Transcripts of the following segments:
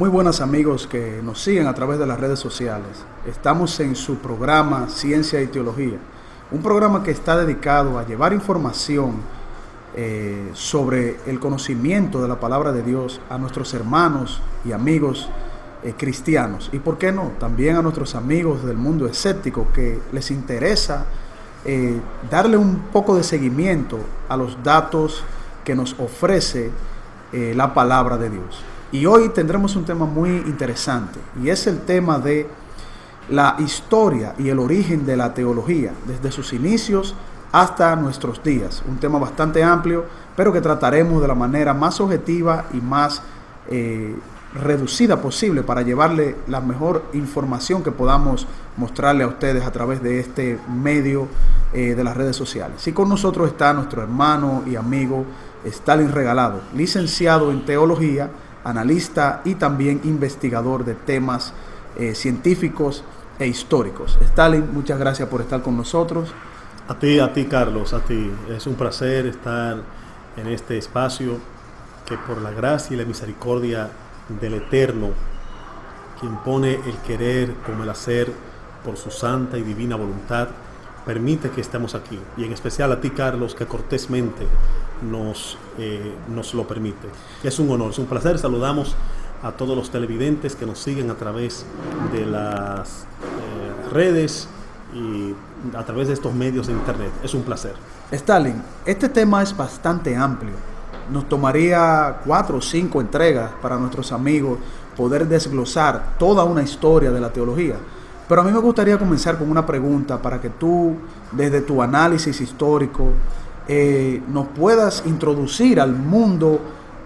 Muy buenas amigos que nos siguen a través de las redes sociales. Estamos en su programa Ciencia y Teología, un programa que está dedicado a llevar información sobre el conocimiento de la palabra de Dios a nuestros hermanos y amigos cristianos, y por qué no, también a nuestros amigos del mundo escéptico que les interesa darle un poco de seguimiento a los datos que nos ofrece la palabra de Dios. Y hoy tendremos un tema muy interesante, y es el tema de la historia y el origen de la teología, desde sus inicios hasta nuestros días. Un tema bastante amplio, pero que trataremos de la manera más objetiva y más reducida posible para llevarle la mejor información que podamos mostrarle a ustedes a través de este medio de las redes sociales. Y con nosotros está nuestro hermano y amigo Stalin Regalado, licenciado en teología, analista y también investigador de temas científicos e históricos. Stalin, muchas gracias por estar con nosotros. A ti Carlos, a ti. Es un placer estar en este espacio que por la gracia y la misericordia del Eterno, quien pone el querer como el hacer por su santa y divina voluntad, permite que estemos aquí. Y en especial a ti, Carlos, que cortésmente nos lo permite. Es un honor, es un placer. Saludamos a todos los televidentes que nos siguen a través de las redes y a través de estos medios de internet. Es un placer. Stalin, este tema es bastante amplio. Nos tomaría 4 o 5 entregas para nuestros amigos poder desglosar toda una historia de la teología. Pero a mí me gustaría comenzar con una pregunta para que tú, desde tu análisis histórico, nos puedas introducir al mundo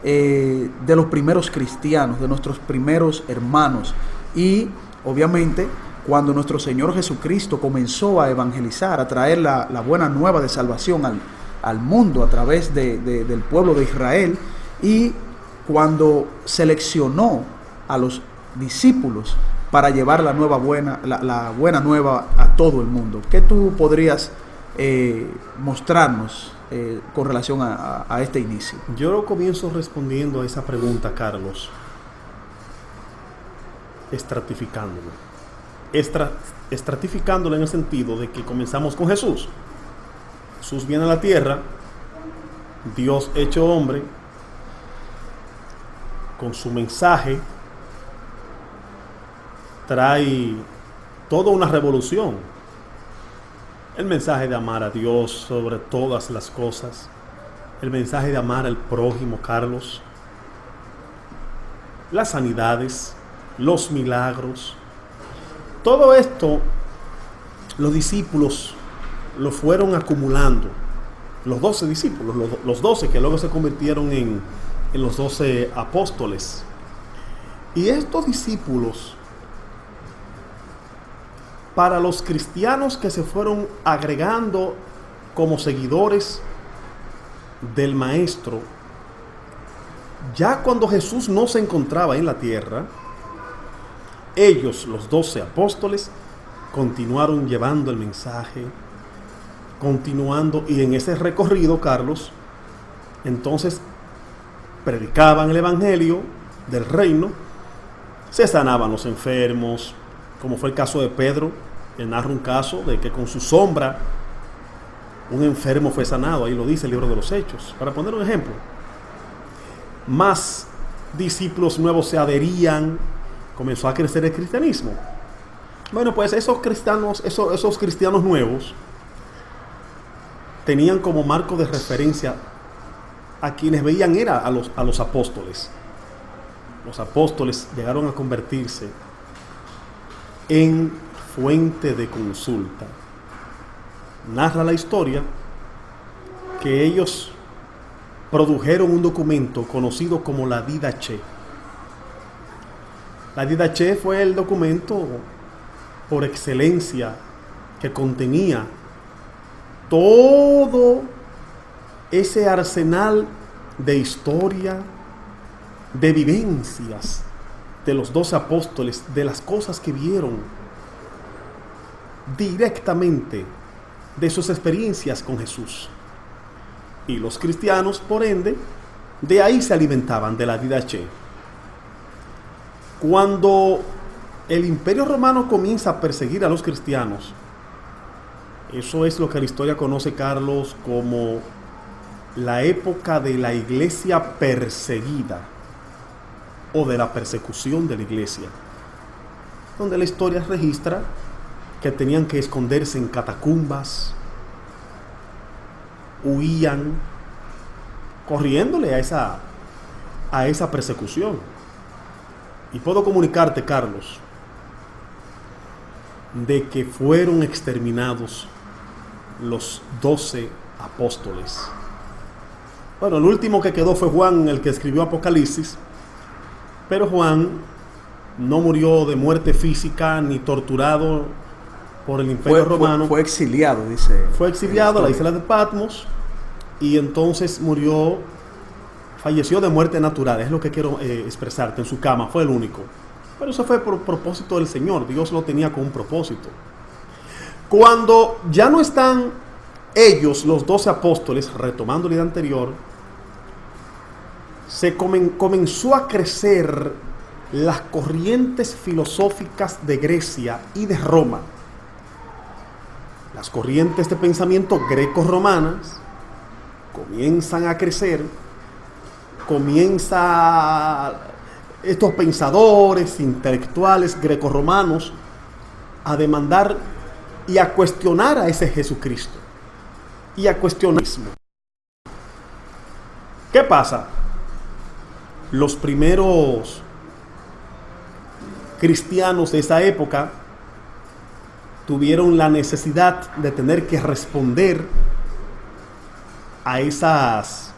de los primeros cristianos, de nuestros primeros hermanos. Y obviamente cuando nuestro Señor Jesucristo comenzó a evangelizar, a traer la buena nueva de salvación al mundo a través del pueblo de Israel, y cuando seleccionó a los discípulos para llevar la buena nueva a todo el mundo. ¿Qué tú podrías mostrarnos con relación a este inicio? Yo comienzo respondiendo a esa pregunta, Carlos, estratificándolo en el sentido de que comenzamos con Jesús. Jesús viene a la tierra, Dios hecho hombre, con su mensaje trae toda una revolución. El mensaje de amar a Dios sobre todas las cosas, el mensaje de amar al prójimo, Carlos, las sanidades, los milagros. Todo esto los discípulos lo fueron acumulando. Los 12 discípulos, los 12 que luego se convirtieron en los 12 apóstoles. Y estos discípulos, para los cristianos que se fueron agregando como seguidores del Maestro, ya cuando Jesús no se encontraba en la tierra, ellos, los 12 apóstoles, continuaron llevando el mensaje, continuando, y en ese recorrido, Carlos, entonces predicaban el evangelio del reino, se sanaban los enfermos, como fue el caso de Pedro, que narra un caso de que con su sombra un enfermo fue sanado. Ahí lo dice el libro de los Hechos, para poner un ejemplo. Más discípulos nuevos se adherían, comenzó a crecer el cristianismo. Bueno, pues esos cristianos nuevos tenían como marco de referencia a quienes veían era a los apóstoles. Los apóstoles llegaron a convertirse en fuente de consulta. Narra la historia que ellos produjeron un documento conocido como la Didache. La Didache fue el documento por excelencia que contenía todo ese arsenal de historia, de vivencias de los 12 apóstoles, de las cosas que vieron directamente, de sus experiencias con Jesús. Y los cristianos, por ende, de ahí se alimentaban, de la Didache. Cuando el Imperio Romano comienza a perseguir a los cristianos, eso es lo que la historia conoce, Carlos, como la época de la iglesia perseguida o de la persecución de la iglesia, donde la historia registra que tenían que esconderse en catacumbas, huían, corriéndole a esa persecución. Y puedo comunicarte, Carlos, de que fueron exterminados los 12 apóstoles. Bueno, el último que quedó fue Juan, el que escribió Apocalipsis, pero Juan no murió de muerte física ni torturado por el Imperio Romano. Fue exiliado, dice. Fue exiliado a la isla de Patmos y entonces falleció de muerte natural, es lo que quiero expresarte, en su cama, fue el único. Pero eso fue por propósito del Señor, Dios lo tenía con un propósito. Cuando ya no están ellos, los 12 apóstoles, retomando la idea anterior, comenzó a crecer las corrientes filosóficas de Grecia y de Roma. Las corrientes de pensamiento greco-romanas comienzan a crecer, estos pensadores intelectuales greco-romanos a demandar y a cuestionar a ese Jesucristo y a cuestionar. ¿Qué pasa? Los primeros cristianos de esa época tuvieron la necesidad de tener que responder a esas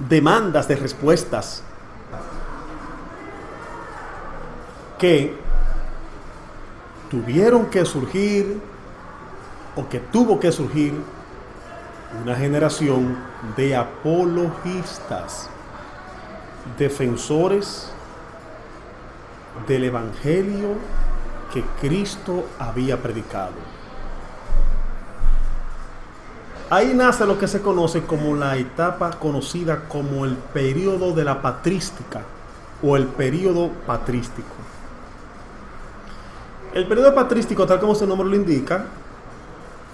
demandas de respuestas que tuvieron que surgir o que tuvo que surgir una generación de apologistas, defensores del evangelio que Cristo había predicado. Ahí nace lo que se conoce como la etapa conocida como el período de la patrística o el período patrístico. El período patrístico, tal como su nombre lo indica,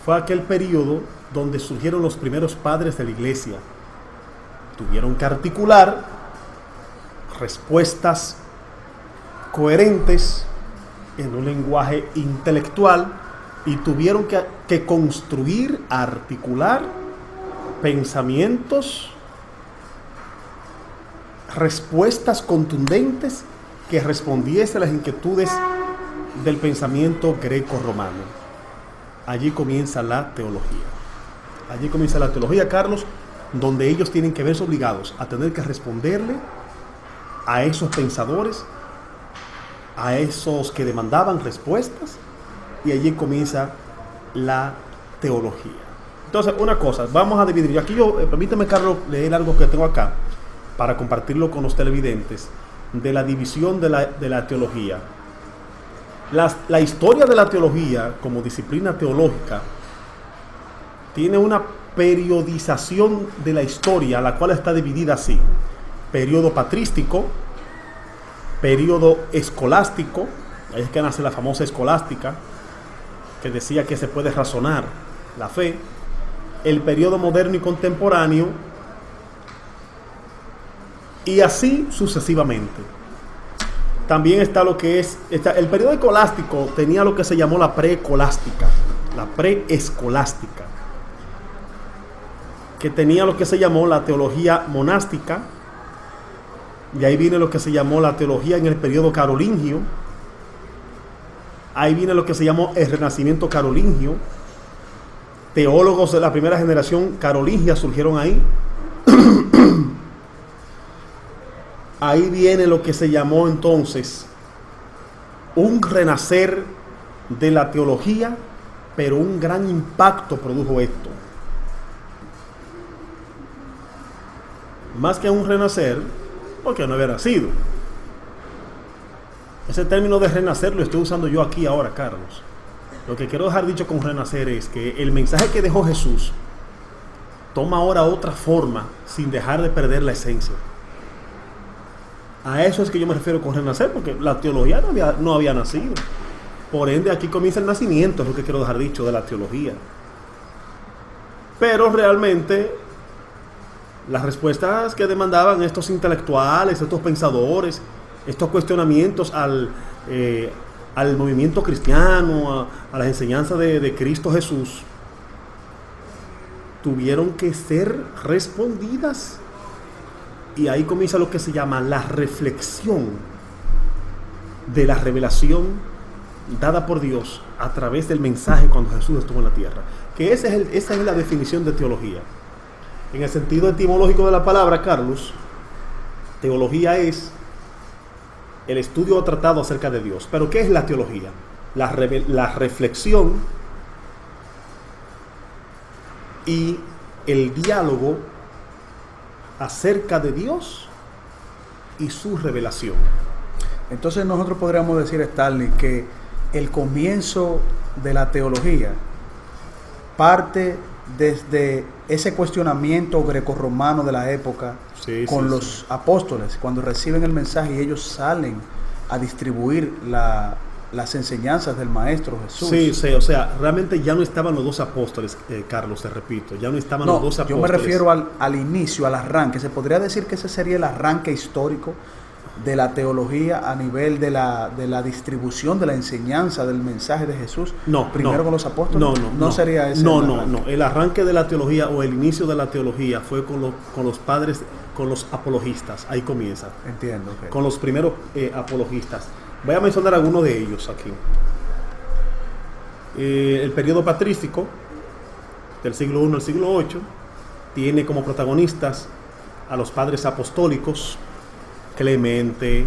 fue aquel período donde surgieron los primeros padres de la iglesia. Tuvieron que articular respuestas coherentes en un lenguaje intelectual y tuvieron que construir, articular pensamientos, respuestas contundentes que respondiesen a las inquietudes del pensamiento greco-romano. Allí comienza la teología. Allí comienza la teología, Carlos, donde ellos tienen que verse obligados a tener que responderle a esos pensadores, a esos que demandaban respuestas, y allí comienza la teología. Entonces, una cosa, vamos a dividir. Aquí permíteme, Carlos, leer algo que tengo acá para compartirlo con los televidentes de la división de la teología. La historia de la teología como disciplina teológica tiene una periodización de la historia, la cual está dividida así: periodo patrístico, periodo escolástico, ahí es que nace la famosa escolástica, que decía que se puede razonar la fe, el periodo moderno y contemporáneo, y así sucesivamente. También está lo que es, el periodo escolástico tenía lo que se llamó la preescolástica, que tenía lo que se llamó la teología monástica, y ahí viene lo que se llamó la teología en el periodo carolingio. Ahí viene lo que se llamó el renacimiento carolingio. Teólogos de la primera generación carolingia surgieron ahí. Ahí viene lo que se llamó entonces un renacer de la teología, pero un gran impacto produjo esto. Más que un renacer, porque no había nacido. Ese término de renacer lo estoy usando yo aquí ahora, Carlos. Lo que quiero dejar dicho con renacer es que el mensaje que dejó Jesús toma ahora otra forma sin dejar de perder la esencia. A eso es que yo me refiero con renacer, porque la teología no había nacido. Por ende, aquí comienza el nacimiento, es lo que quiero dejar dicho de la teología. Pero realmente, las respuestas que demandaban estos intelectuales, estos pensadores, estos cuestionamientos al movimiento cristiano, a las enseñanzas de Cristo Jesús, tuvieron que ser respondidas. Y ahí comienza lo que se llama la reflexión de la revelación dada por Dios a través del mensaje cuando Jesús estuvo en la tierra. Que esa es la definición de teología. En el sentido etimológico de la palabra, Carlos, teología es el estudio o tratado acerca de Dios. ¿Pero qué es la teología? La reflexión y el diálogo acerca de Dios y su revelación. Entonces nosotros podríamos decir, Stanley, que el comienzo de la teología parte desde ese cuestionamiento grecorromano de la época con los apóstoles, cuando reciben el mensaje y ellos salen a distribuir las enseñanzas del Maestro Jesús. Sí, o sea, realmente ya no estaban los dos apóstoles, Carlos, te repito, ya no estaban los dos apóstoles. Yo me refiero al inicio, al arranque. Se podría decir que ese sería el arranque histórico de la teología a nivel de la distribución de la enseñanza del mensaje de Jesús. Primero con los apóstoles. No sería ese. No. El arranque de la teología o el inicio de la teología fue con los padres, con los apologistas. Ahí comienza. Entiendo. Okay. Con los primeros apologistas. Voy a mencionar algunos de ellos aquí. El periodo patrístico, del siglo I al siglo VIII, tiene como protagonistas a los padres apostólicos, Clemente,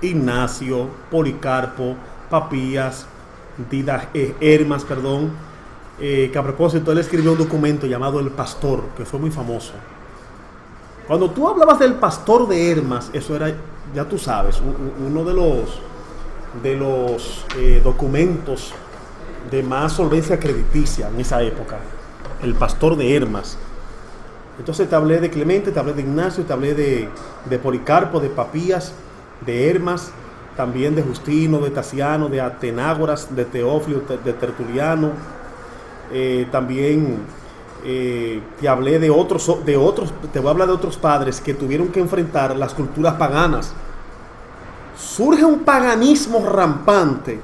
Ignacio, Policarpo, Papías, Hermas, que a propósito él escribió un documento llamado El Pastor, que fue muy famoso. Cuando tú hablabas del Pastor de Hermas, eso era, ya tú sabes, uno de los documentos de más solvencia crediticia en esa época, El Pastor de Hermas. Entonces te hablé de Clemente, te hablé de Ignacio, te hablé de Policarpo, de Papías, de Hermas, también de Justino, de Tasiano, de Atenágoras, de Teófilo, de Tertuliano. También te hablé de otros, te voy a hablar de otros padres que tuvieron que enfrentar las culturas paganas. Surge un paganismo rampante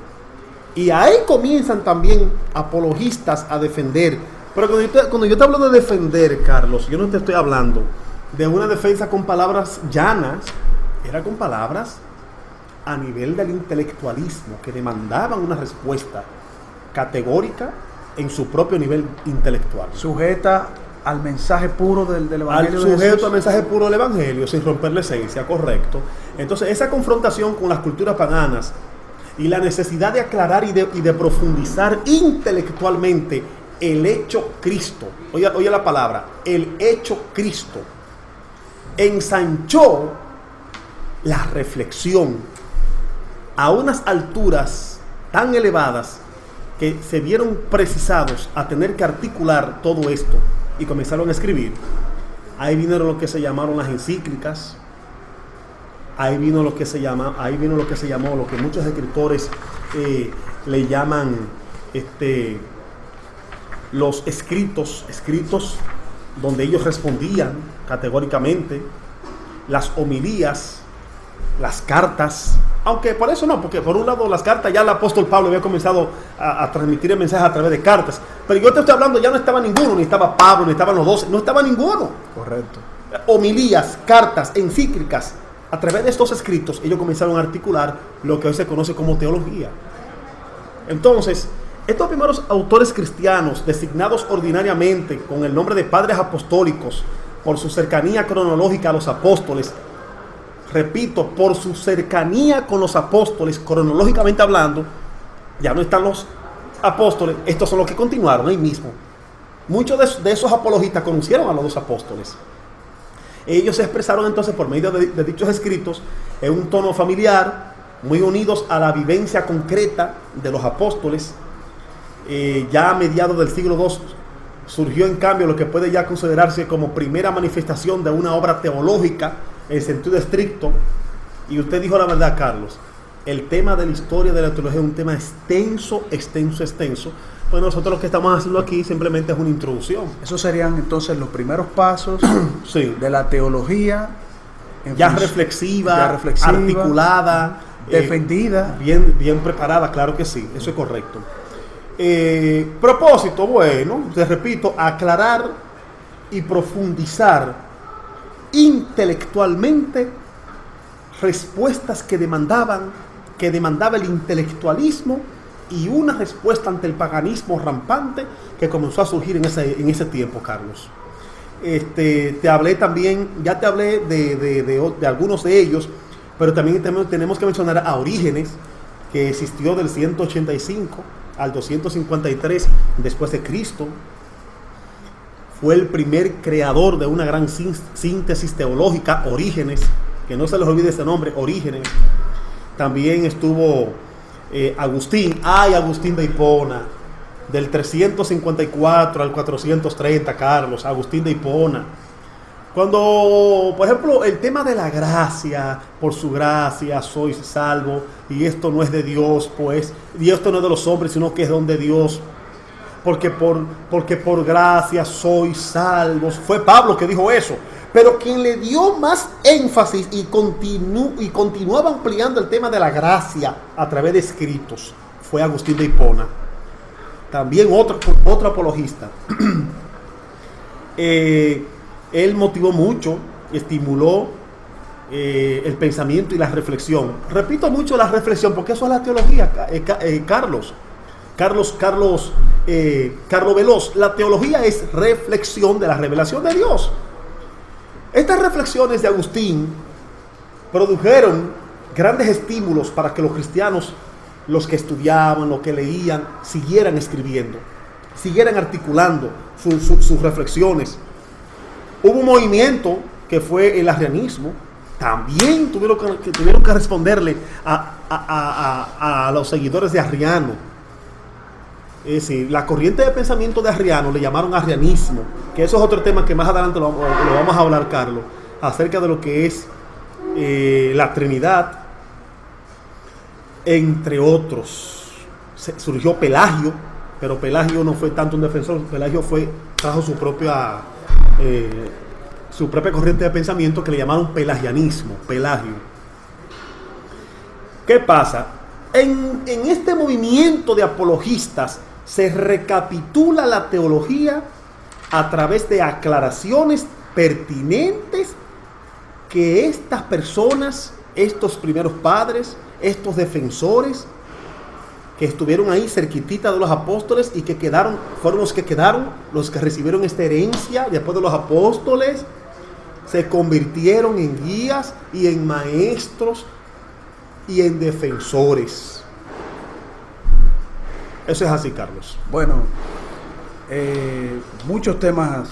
y ahí comienzan también apologistas a defender. Pero cuando yo te hablo de defender, Carlos, yo no te estoy hablando de una defensa con palabras llanas, era con palabras a nivel del intelectualismo, que demandaban una respuesta categórica en su propio nivel intelectual. Sujeta al mensaje puro del Evangelio de Jesús. Sujeto al mensaje puro del Evangelio, sin romper la esencia, correcto. Entonces, esa confrontación con las culturas paganas y la necesidad de aclarar y de profundizar intelectualmente el hecho Cristo, oye la palabra, el hecho Cristo, ensanchó la reflexión a unas alturas tan elevadas que se vieron precisados a tener que articular todo esto y comenzaron a escribir. Ahí vinieron lo que se llamaron las encíclicas, ahí vino lo que se llamó, lo que muchos escritores le llaman los escritos donde ellos respondían categóricamente, las homilías, las cartas, aunque por eso no, porque por un lado las cartas ya el apóstol Pablo había comenzado a transmitir el mensaje a través de cartas, pero yo te estoy hablando, ya no estaba ninguno, ni estaba Pablo, ni estaban los 12, no estaba ninguno. Correcto. Homilías, cartas, encíclicas, a través de estos escritos ellos comenzaron a articular lo que hoy se conoce como teología. Entonces, estos primeros autores cristianos, designados ordinariamente con el nombre de padres apostólicos, por su cercanía cronológica a los apóstoles, repito, por su cercanía con los apóstoles, cronológicamente hablando, ya no están los apóstoles, estos son los que continuaron ahí mismo. Muchos de esos apologistas conocieron a los dos apóstoles. Ellos se expresaron entonces por medio de dichos escritos en un tono familiar, muy unidos a la vivencia concreta de los apóstoles. Ya a mediados del siglo II surgió en cambio lo que puede ya considerarse como primera manifestación de una obra teológica en sentido estricto, Y usted dijo la verdad, Carlos. El tema de la historia de la teología es un tema extenso. Pues nosotros lo que estamos haciendo aquí simplemente es una introducción. Esos serían entonces los primeros pasos sí. de la teología ya reflexiva, articulada, defendida. Bien preparada, claro que sí, eso es correcto. Propósito, bueno, te repito, aclarar y profundizar intelectualmente respuestas que demandaba el intelectualismo y una respuesta ante el paganismo rampante que comenzó a surgir en ese tiempo, Carlos. Te hablé también, ya te hablé de algunos de ellos, pero también tenemos que mencionar a Orígenes, que existió del 185 al 253 después de Cristo. Fue el primer creador de una gran síntesis teológica, Orígenes, que no se les olvide ese nombre, Orígenes. También estuvo Agustín de Hipona, del 354 al 430, Carlos, Agustín de Hipona. Cuando, por ejemplo, el tema de la gracia, por su gracia sois salvo, y esto no es de Dios, pues, y esto no es de los hombres, sino que es don de Dios, porque por gracia sois salvos. Fue Pablo que dijo eso. Pero quien le dio más énfasis y continuaba ampliando el tema de la gracia a través de escritos fue Agustín de Hipona. También otro apologista. Él motivó mucho, estimuló el pensamiento y la reflexión. Repito mucho la reflexión porque eso es la teología, Carlos Veloz. La teología es reflexión de la revelación de Dios. Estas reflexiones de Agustín produjeron grandes estímulos para que los cristianos, los que estudiaban, los que leían, siguieran escribiendo, siguieran articulando sus reflexiones. Hubo un movimiento que fue el arrianismo. También tuvieron que responderle a los seguidores de Arriano. Es decir, la corriente de pensamiento de Arriano le llamaron arrianismo, que eso es otro tema que más adelante lo vamos a hablar, Carlos, acerca de lo que es la Trinidad, entre otros. Surgió Pelagio, pero Pelagio no fue tanto un defensor. Pelagio trajo su propia corriente de pensamiento que le llamaron pelagianismo, Pelagio. ¿Qué pasa? En este movimiento de apologistas se recapitula la teología a través de aclaraciones pertinentes que estas personas, estos primeros padres, estos defensores que estuvieron ahí cerquitita de los apóstoles y que fueron los que recibieron esta herencia después de los apóstoles, se convirtieron en guías y en maestros y en defensores. Eso es así, Carlos. Bueno, muchos temas,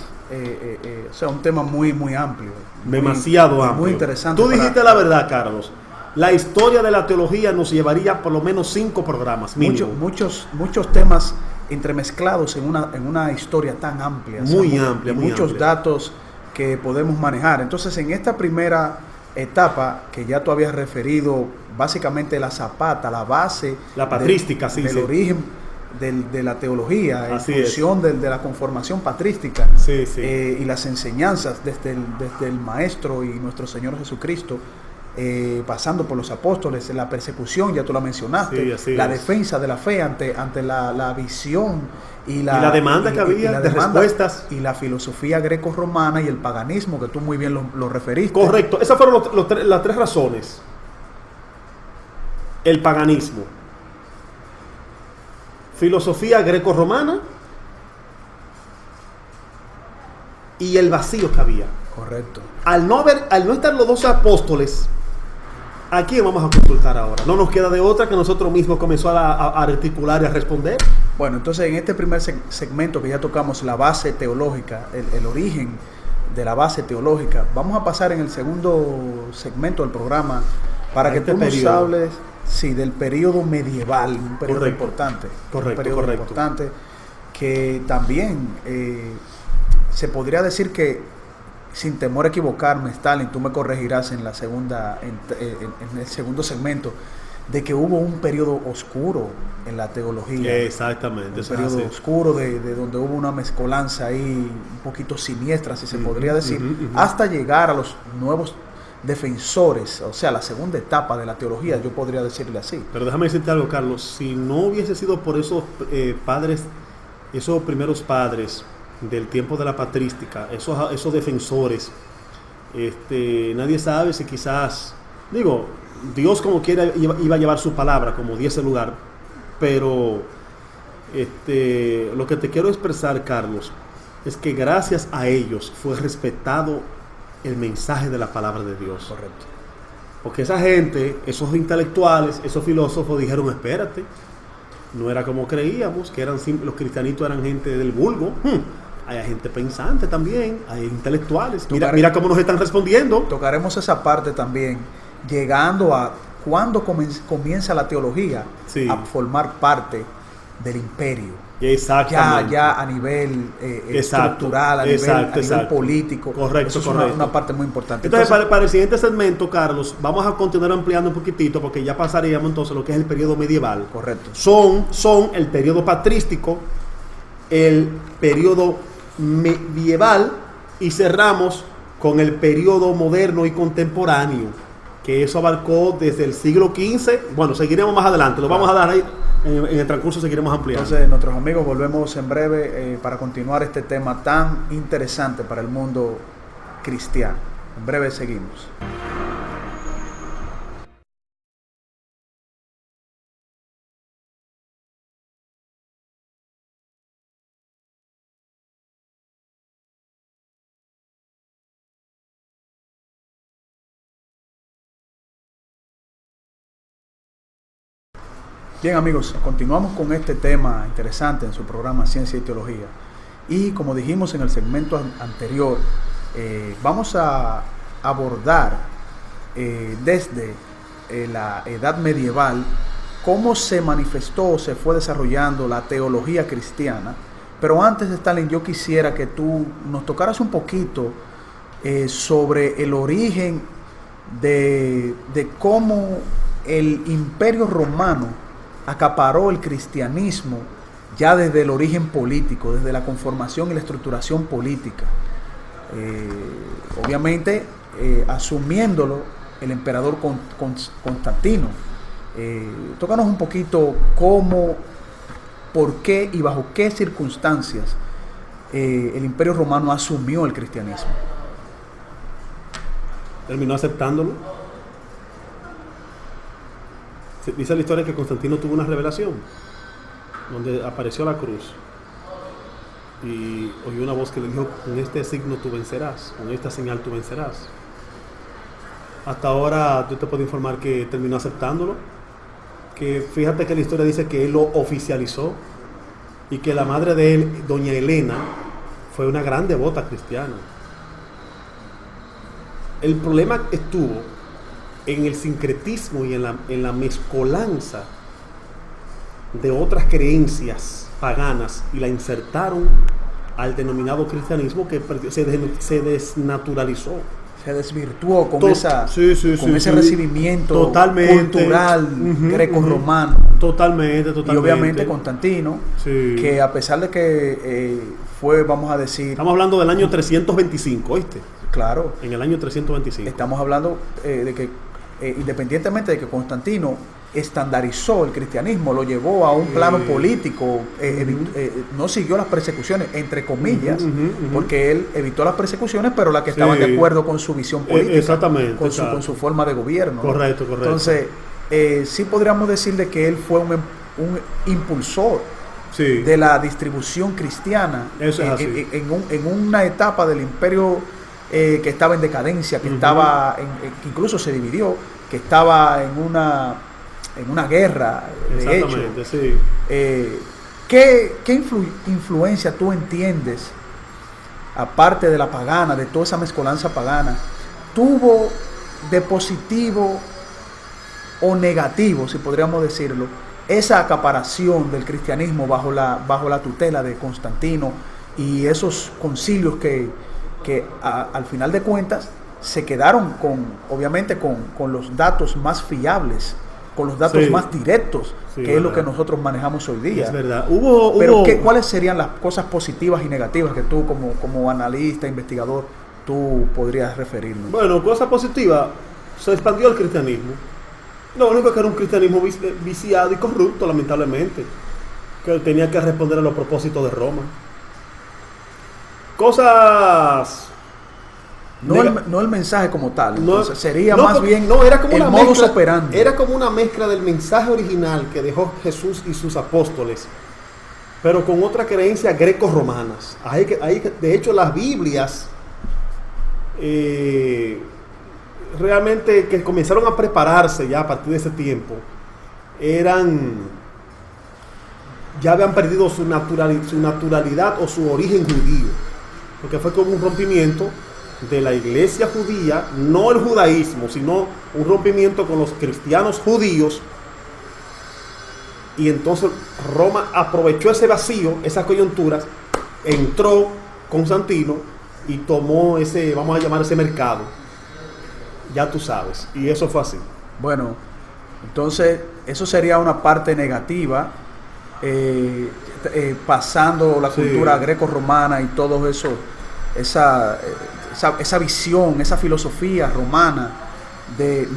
o sea, un tema muy, muy amplio. Demasiado amplio. Muy interesante. Tú dijiste la verdad, Carlos. La historia de la teología nos llevaría por lo menos 5 programas. Muchos temas entremezclados en una historia tan amplia. Muy amplia. Muchos datos que podemos manejar. Entonces, en esta primera etapa que ya tú habías referido, básicamente la zapata, la base, la patrística, del origen de la teología, en función de la conformación patrística, y las enseñanzas desde el Maestro y nuestro Señor Jesucristo, pasando por los apóstoles, la persecución, ya tú la mencionaste, la defensa de la fe ante la visión y la demanda que había de respuestas, y la filosofía greco-romana y el paganismo, que tú muy bien lo referiste. Correcto, esas fueron las 3 razones. El paganismo, filosofía greco-romana y el vacío que había. Correcto. Al no estar los 12 apóstoles, ¿a quién vamos a consultar ahora? No nos queda de otra que nosotros mismos comenzar a articular y a responder. Bueno, entonces en este primer segmento que ya tocamos la base teológica, el origen de la base teológica, vamos a pasar en el segundo segmento del programa para que tú nos hables del periodo medieval, un periodo importante. Importante, que también se podría decir que sin temor a equivocarme, Stalin, tú me corregirás en el segundo segmento, de que hubo un periodo oscuro en la teología. Exactamente. Un periodo oscuro de donde hubo una mezcolanza ahí un poquito siniestra, si se podría decir, hasta llegar a los nuevos defensores, o sea, la segunda etapa de la teología, yo podría decirle así. Pero déjame decirte algo, Carlos, si no hubiese sido por esos padres, esos primeros padres del tiempo de la patrística, esos defensores, nadie sabe si quizás, digo, Dios como quiera iba a llevar su palabra como diese lugar, pero lo que te quiero expresar, Carlos, es que gracias a ellos fue respetado el mensaje de la palabra de Dios. Correcto. Porque esa gente, esos intelectuales, esos filósofos dijeron, espérate, no era como creíamos, que eran los cristianitos eran gente del vulgo. Hay gente pensante también, hay intelectuales. Mira cómo nos están respondiendo. Tocaremos esa parte también, llegando a cuándo comienza la teología a formar parte del imperio. Exactamente. Ya a nivel estructural, a nivel político. Correcto, eso es una parte muy importante. Entonces para el siguiente segmento, Carlos, vamos a continuar ampliando un poquitito, porque ya pasaríamos entonces lo que es el periodo medieval. Correcto. Son el periodo patrístico, el periodo medieval, y cerramos con el periodo moderno y contemporáneo, que eso abarcó desde el siglo XV. Bueno, seguiremos más adelante, lo vamos a dar ahí. En el transcurso seguiremos ampliando. Entonces, nuestros amigos, volvemos en breve para continuar este tema tan interesante para el mundo cristiano. En breve seguimos. Bien, amigos, continuamos con este tema interesante en su programa Ciencia y Teología. Y como dijimos en el segmento anterior, vamos a abordar desde la edad medieval cómo se manifestó o se fue desarrollando la teología cristiana. Pero antes, Stalin, yo quisiera que tú nos tocaras un poquito sobre el origen de cómo el Imperio Romano acaparó el cristianismo ya desde el origen político, desde la conformación y la estructuración política. Obviamente asumiéndolo el emperador Constantino. Tócanos un poquito cómo, por qué y bajo qué circunstancias el Imperio Romano asumió el cristianismo. ¿Terminó aceptándolo? Dice la historia que Constantino tuvo una revelación donde apareció la cruz y oyó una voz que le dijo: con este signo tú vencerás, con esta señal tú vencerás. Hasta ahora yo te puedo informar que terminó aceptándolo, que fíjate que la historia dice que él lo oficializó y que la madre de él, doña Elena, fue una gran devota cristiana. El problema estuvo en el sincretismo y en la mezcolanza de otras creencias paganas y la insertaron al denominado cristianismo, que se desnaturalizó. Se desvirtuó con ese recibimiento totalmente cultural greco-romano. Totalmente. Y obviamente Constantino, que a pesar de que fue, vamos a decir... Estamos hablando del año 325, ¿oíste? Claro. En el año 325. Estamos hablando de que independientemente de que Constantino estandarizó el cristianismo, lo llevó a un plano político, no siguió las persecuciones, entre comillas, porque él evitó las persecuciones, pero las que estaban de acuerdo con su visión política, exactamente, con su forma de gobierno. Correcto. Entonces, sí podríamos decir de que él fue un impulsor de la distribución cristiana. Eso es así. En una etapa del imperio que estaba en decadencia, que estaba que incluso se dividió, que estaba en una guerra, de hecho. Sí. ¿Qué influencia tú entiendes, aparte de la pagana, de toda esa mezcolanza pagana, tuvo de positivo o negativo, si podríamos decirlo, esa acaparación del cristianismo bajo la tutela de Constantino y esos concilios que que al final de cuentas se quedaron obviamente con los datos más fiables, con los datos más directos, que es lo que nosotros manejamos hoy día. Es verdad. Pero ¿cuáles serían las cosas positivas y negativas que tú como analista, investigador, tú podrías referirnos? Bueno, cosa positiva, se expandió el cristianismo. Lo único que era un cristianismo viciado y corrupto, lamentablemente, que tenía que responder a los propósitos de Roma. Cosas... No el mensaje como tal, entonces sería no, más bien era como el una modus mezcla, operandi. Era como una mezcla del mensaje original que dejó Jesús y sus apóstoles, pero con otras creencias greco-romanas. De hecho, las Biblias realmente que comenzaron a prepararse ya a partir de ese tiempo, ya habían perdido su naturalidad o su origen judío, porque fue como un rompimiento de la iglesia judía, no el judaísmo, sino un rompimiento con los cristianos judíos. Y entonces Roma aprovechó ese vacío, esas coyunturas, entró Constantino y tomó ese, vamos a llamar ese mercado, ya tú sabes, y eso fue así. Bueno, entonces eso sería una parte negativa, pasando la cultura greco-romana y todo eso, esa visión, esa filosofía romana,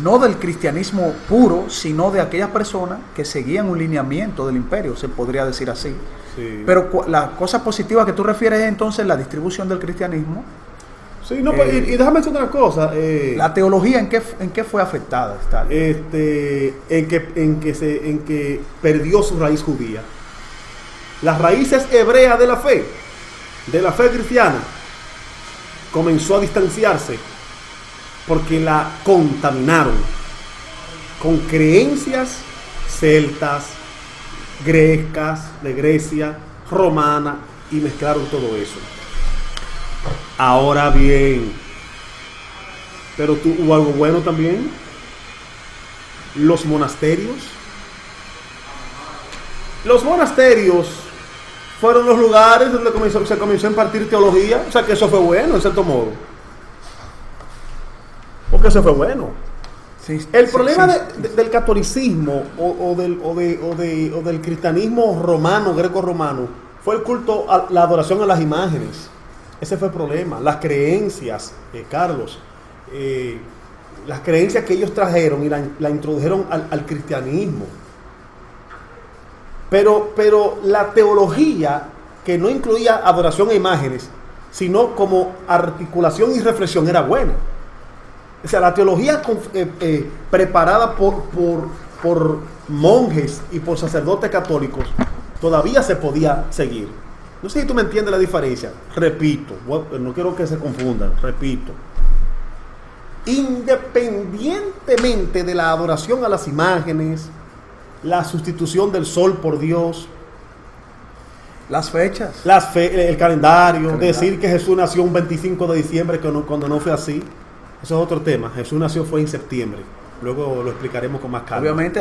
no del cristianismo puro, sino de aquellas personas que seguían un lineamiento del imperio, se podría decir así. Sí. Pero la cosa positiva que tú refieres es entonces la distribución del cristianismo. Sí, no, y déjame decir una cosa. La teología, ¿en qué fue afectada, Stalin? En que perdió su raíz judía. Las raíces hebreas de la fe cristiana, comenzó a distanciarse porque la contaminaron con creencias celtas, grecas, de Grecia, romana, y mezclaron todo eso. Ahora bien, pero hubo algo bueno también. Los monasterios fueron los lugares donde se comenzó a impartir teología. O sea que eso fue bueno, en cierto modo. Porque eso fue bueno. Sí, el problema del catolicismo o del cristianismo romano, greco-romano, fue el culto a la adoración a las imágenes. Ese fue el problema. Las creencias, Carlos, las creencias que ellos trajeron y la introdujeron al cristianismo. Pero la teología, que no incluía adoración a imágenes, sino como articulación y reflexión, era buena. O sea, la teología preparada por monjes y por sacerdotes católicos todavía se podía seguir. No sé si tú me entiendes la diferencia. Repito, no quiero que se confundan, repito. Independientemente de la adoración a las imágenes, la sustitución del sol por Dios, las fechas, el calendario, decir que Jesús nació un 25 de diciembre cuando no fue así, eso es otro tema. Jesús fue en septiembre, luego lo explicaremos con más calma. Obviamente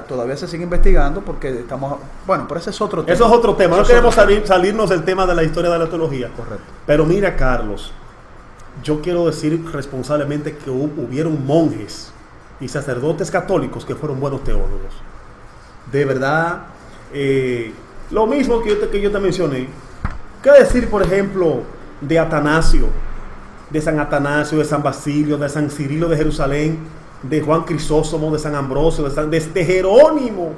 todavía se sigue investigando porque pero ese es otro tema. Eso es otro tema, no queremos salirnos del tema de la historia de la teología. Correcto. Pero mira, Carlos, yo quiero decir responsablemente que hubieron monjes y sacerdotes católicos que fueron buenos teólogos. De verdad, lo mismo que yo te mencioné. ¿Qué decir, por ejemplo, de Atanasio, de San Atanasio, de San Basilio, de San Cirilo de Jerusalén, de Juan Crisóstomo, de San Ambrosio, de Jerónimo?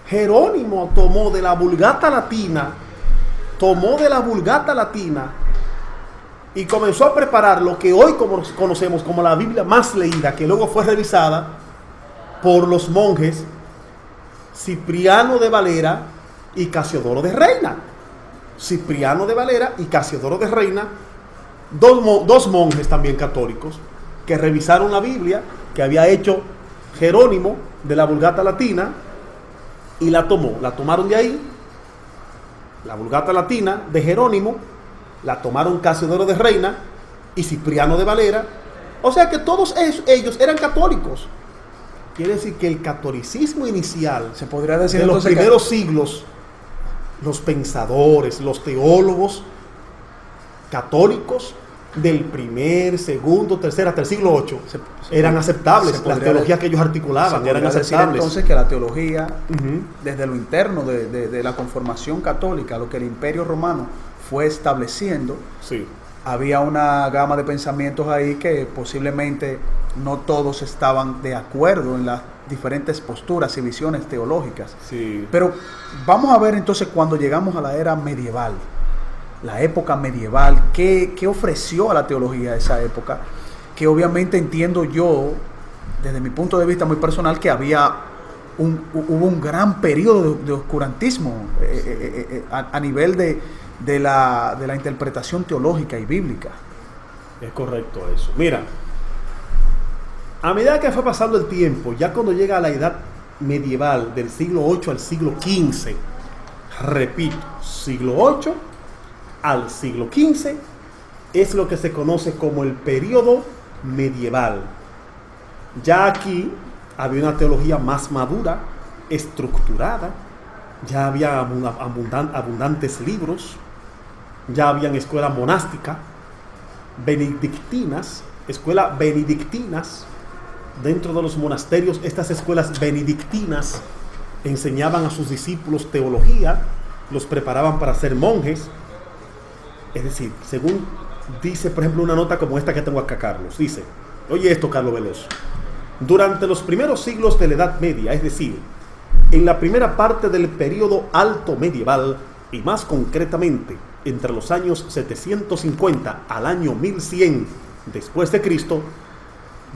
Jerónimo tomó de la Vulgata Latina y comenzó a preparar lo que hoy conocemos como la Biblia más leída, que luego fue revisada por los monjes Cipriano de Valera y Casiodoro de Reina. Cipriano de Valera y Casiodoro de Reina, dos monjes también católicos, que revisaron la Biblia que había hecho Jerónimo de la Vulgata Latina y la tomaron de ahí, la Vulgata Latina de Jerónimo, la tomaron Casiodoro de Reina y Cipriano de Valera. O sea que todos ellos eran católicos. Quiere decir que el catolicismo inicial, se podría decir de los primeros siglos, los pensadores, los teólogos católicos del primer, segundo, tercer, hasta el siglo VIII eran aceptables. Las teologías que ellos articulaban eran aceptables. Entonces que la teología, desde lo interno de la conformación católica, lo que el Imperio Romano fue estableciendo, sí, había una gama de pensamientos ahí que posiblemente no todos estaban de acuerdo en las diferentes posturas y visiones teológicas. Sí. Pero vamos a ver entonces cuando llegamos a la era medieval, la época medieval, ¿qué ofreció a la teología esa época? Que obviamente entiendo yo, desde mi punto de vista muy personal, que hubo un gran periodo de oscurantismo a nivel de la interpretación teológica y bíblica. Es correcto eso. Mira, a medida que fue pasando el tiempo, ya cuando llega a la edad medieval, del siglo VIII al siglo XV, repito, siglo VIII al siglo XV, es lo que se conoce como el periodo medieval. Ya aquí había una teología más madura, estructurada, ya había abundantes libros, ya habían escuelas monásticas, escuelas benedictinas. Dentro de los monasterios, estas escuelas benedictinas enseñaban a sus discípulos teología, los preparaban para ser monjes. Es decir, según dice, por ejemplo, una nota como esta que tengo acá, Carlos, dice, oye esto, Carlos Veloso, durante los primeros siglos de la Edad Media, es decir, en la primera parte del periodo alto medieval, y más concretamente, entre los años 750 al año 1100 después de Cristo,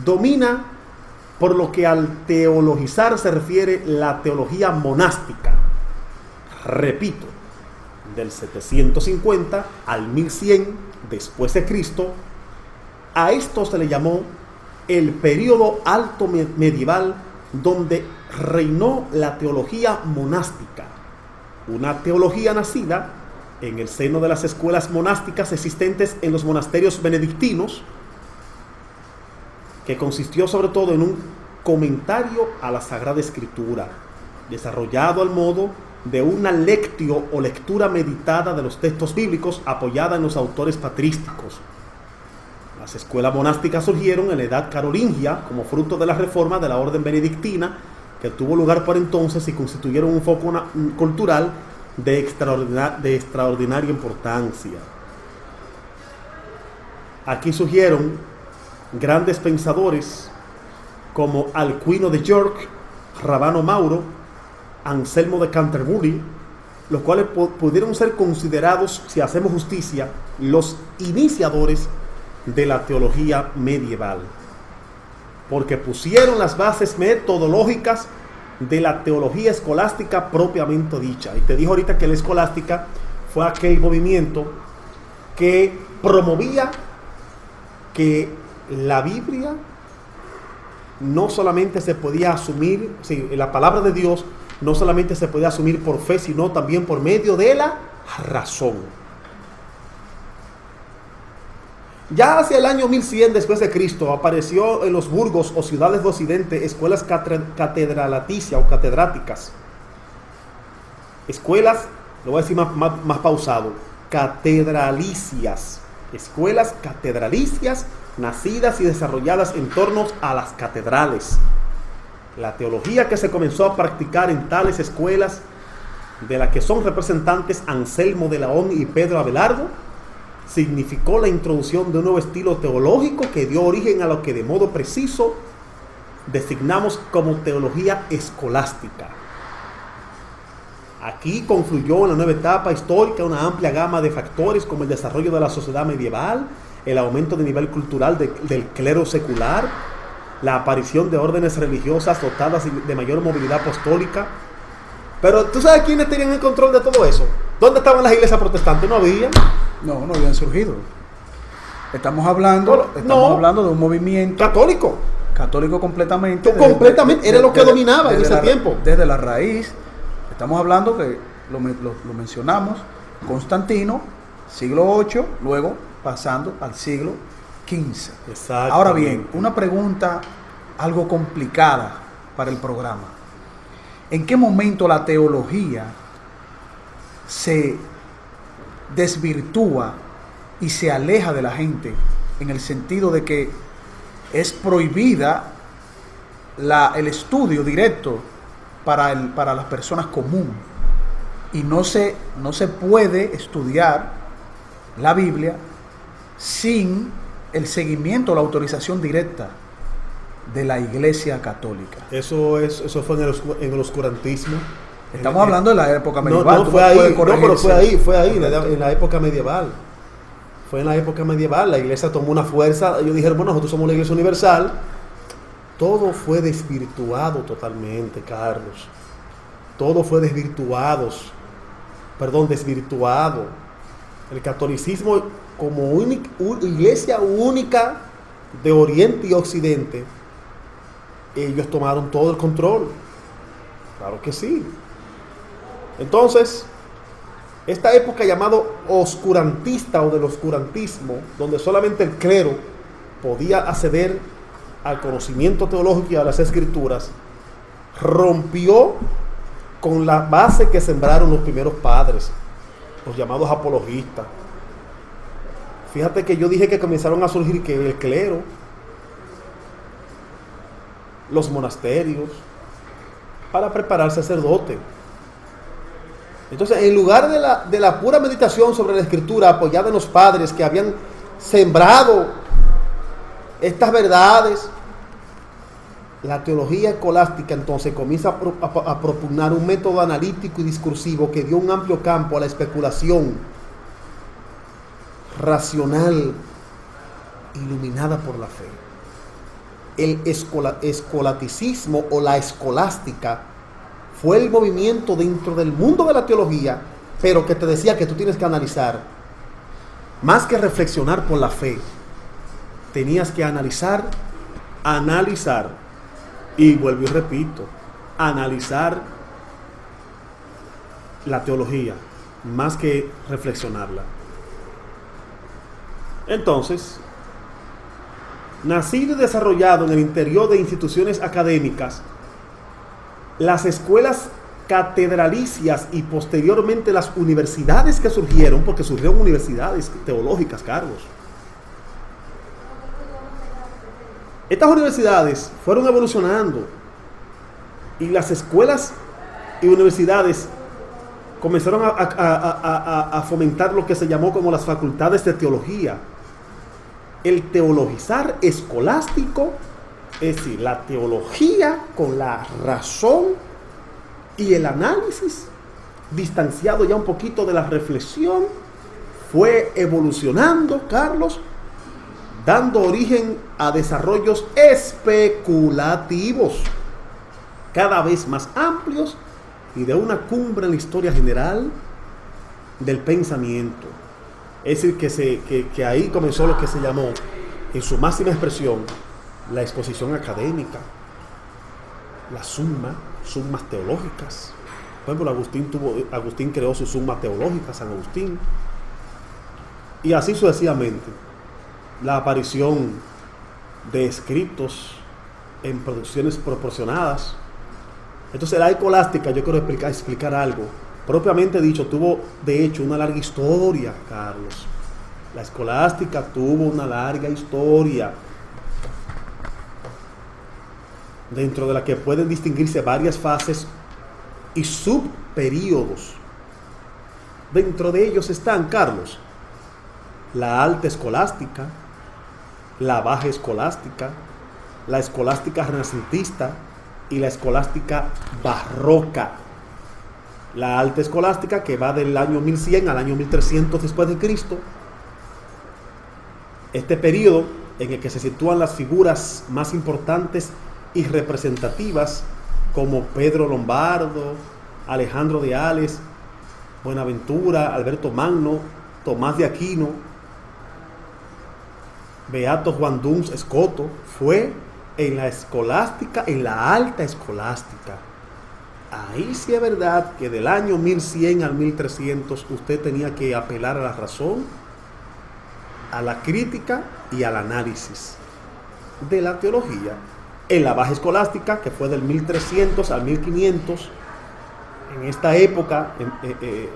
domina, por lo que al teologizar se refiere, la teología monástica. Repito, del 750 al 1100 después de Cristo, a esto se le llamó el periodo alto medieval, donde reinó la teología monástica, una teología nacida en el seno de las escuelas monásticas existentes en los monasterios benedictinos, que consistió sobre todo en un comentario a la Sagrada Escritura, desarrollado al modo de una lectio o lectura meditada de los textos bíblicos apoyada en los autores patrísticos. Las escuelas monásticas surgieron en la edad carolingia como fruto de la reforma de la orden benedictina, que tuvo lugar por entonces y constituyeron un foco cultural de extraordinaria importancia. Aquí surgieron grandes pensadores como Alcuino de York, Rabano Mauro, Anselmo de Canterbury, los cuales pudieron ser considerados, si hacemos justicia, los iniciadores de la teología medieval, porque pusieron las bases metodológicas de la teología escolástica propiamente dicha. Y te dijo ahorita que la escolástica fue aquel movimiento que promovía que la Biblia no solamente se podía asumir, la palabra de Dios no solamente se podía asumir por fe, sino también por medio de la razón. Ya hacia el año 1100 después de Cristo apareció en los burgos o ciudades de Occidente escuelas catedralaticias o catedráticas. Escuelas, lo voy a decir más pausado, catedralicias. Escuelas catedralicias nacidas y desarrolladas en torno a las catedrales. La teología que se comenzó a practicar en tales escuelas, de la que son representantes Anselmo de Laón y Pedro Abelardo, significó la introducción de un nuevo estilo teológico que dio origen a lo que de modo preciso designamos como teología escolástica. Aquí confluyó en la nueva etapa histórica una amplia gama de factores como el desarrollo de la sociedad medieval, el aumento del nivel cultural del clero secular, la aparición de órdenes religiosas dotadas de mayor movilidad apostólica. Pero ¿tú sabes quiénes tenían el control de todo eso? ¿Dónde estaban las iglesias protestantes? ¿No había? No habían surgido. Estamos hablando de un movimiento católico completamente. Era lo que dominaba en ese tiempo. Desde la raíz. Estamos hablando que lo mencionamos, Constantino, siglo VIII, luego pasando al siglo XV. Exacto. Ahora bien, una pregunta algo complicada para el programa. ¿En qué momento la teología se desvirtúa y se aleja de la gente en el sentido de que es prohibida el estudio directo para las personas comunes, y no se puede estudiar la Biblia sin el seguimiento o la autorización directa de la Iglesia Católica. Eso fue en el oscurantismo. Estamos hablando de la época medieval. No, fue ahí, en la época medieval. Fue en la época medieval, la iglesia tomó una fuerza, ellos dijeron, bueno, nosotros somos la iglesia universal. Todo fue desvirtuado totalmente, Carlos. Todo fue desvirtuado. El catolicismo, como iglesia única de Oriente y Occidente, ellos tomaron todo el control. Claro que sí. Entonces, esta época llamado oscurantista o del oscurantismo, donde solamente el clero podía acceder al conocimiento teológico y a las escrituras, rompió con la base que sembraron los primeros padres, los llamados apologistas. Fíjate que yo dije que comenzaron a surgir que el clero, los monasterios, para preparar sacerdote. Entonces, en lugar de la pura meditación sobre la escritura apoyada en los padres que habían sembrado estas verdades, la teología escolástica entonces comienza a propugnar un método analítico y discursivo que dio un amplio campo a la especulación racional iluminada por la fe. El escolaticismo o la escolástica fue el movimiento dentro del mundo de la teología, pero que te decía que tú tienes que analizar, más que reflexionar por la fe, tenías que analizar, y vuelvo y repito, analizar la teología, más que reflexionarla. Entonces, nacido y desarrollado en el interior de instituciones académicas, las escuelas catedralicias y posteriormente las universidades que surgieron, porque surgieron universidades teológicas, Carlos. Estas universidades fueron evolucionando y las escuelas y universidades comenzaron a fomentar lo que se llamó como las facultades de teología. El teologizar escolástico, es decir, la teología con la razón y el análisis, distanciado ya un poquito de la reflexión, fue evolucionando, Carlos, dando origen a desarrollos especulativos, cada vez más amplios y de una cumbre en la historia general del pensamiento. Es decir, que ahí comenzó lo que se llamó, en su máxima expresión, la exposición académica, la summas teológicas. Por ejemplo, Agustín creó su summa teológica, San Agustín, y así sucesivamente. La aparición de escritos en producciones proporcionadas. Entonces, la escolástica, yo quiero explicar algo. Propiamente dicho, tuvo de hecho una larga historia, Carlos. La escolástica tuvo una larga historia, dentro de la que pueden distinguirse varias fases y subperíodos. Dentro de ellos están, Carlos, la alta escolástica, la baja escolástica, la escolástica renacentista y la escolástica barroca. La alta escolástica, que va del año 1100 al año 1300 después de Cristo. Este periodo en el que se sitúan las figuras más importantes y representativas como Pedro Lombardo, Alejandro de Ales, Buenaventura, Alberto Magno, Tomás de Aquino, Beato Juan Duns Escoto, fue en la escolástica, en la alta escolástica. Ahí sí es verdad que del año 1100 al 1300 usted tenía que apelar a la razón, a la crítica y al análisis de la teología. En la baja escolástica, que fue del 1300 al 1500, en esta época,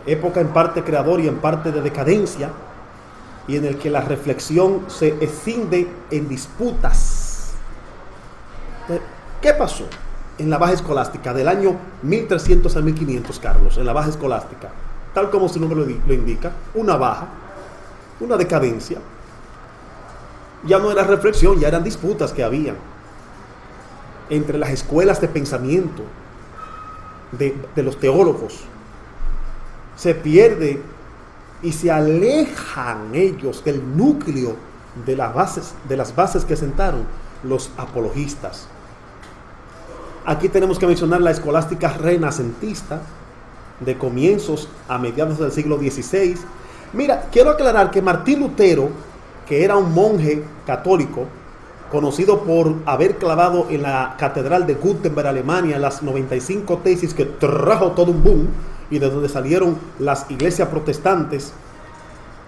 época en parte creadora y en parte de decadencia, y en el que la reflexión se escinde en disputas. ¿Qué pasó en la baja escolástica del año 1300 al 1500, Carlos? En la baja escolástica, tal como su nombre lo indica, una baja, una decadencia. Ya no era reflexión, ya eran disputas que había entre las escuelas de pensamiento de los teólogos. Se pierde y se alejan ellos del núcleo de las bases que sentaron los apologistas. Aquí tenemos que mencionar la escolástica renacentista de comienzos a mediados del siglo XVI. Mira, quiero aclarar que Martín Lutero, que era un monje católico, conocido por haber clavado en la catedral de Gutenberg, Alemania, las 95 tesis que trajo todo un boom y de donde salieron las iglesias protestantes,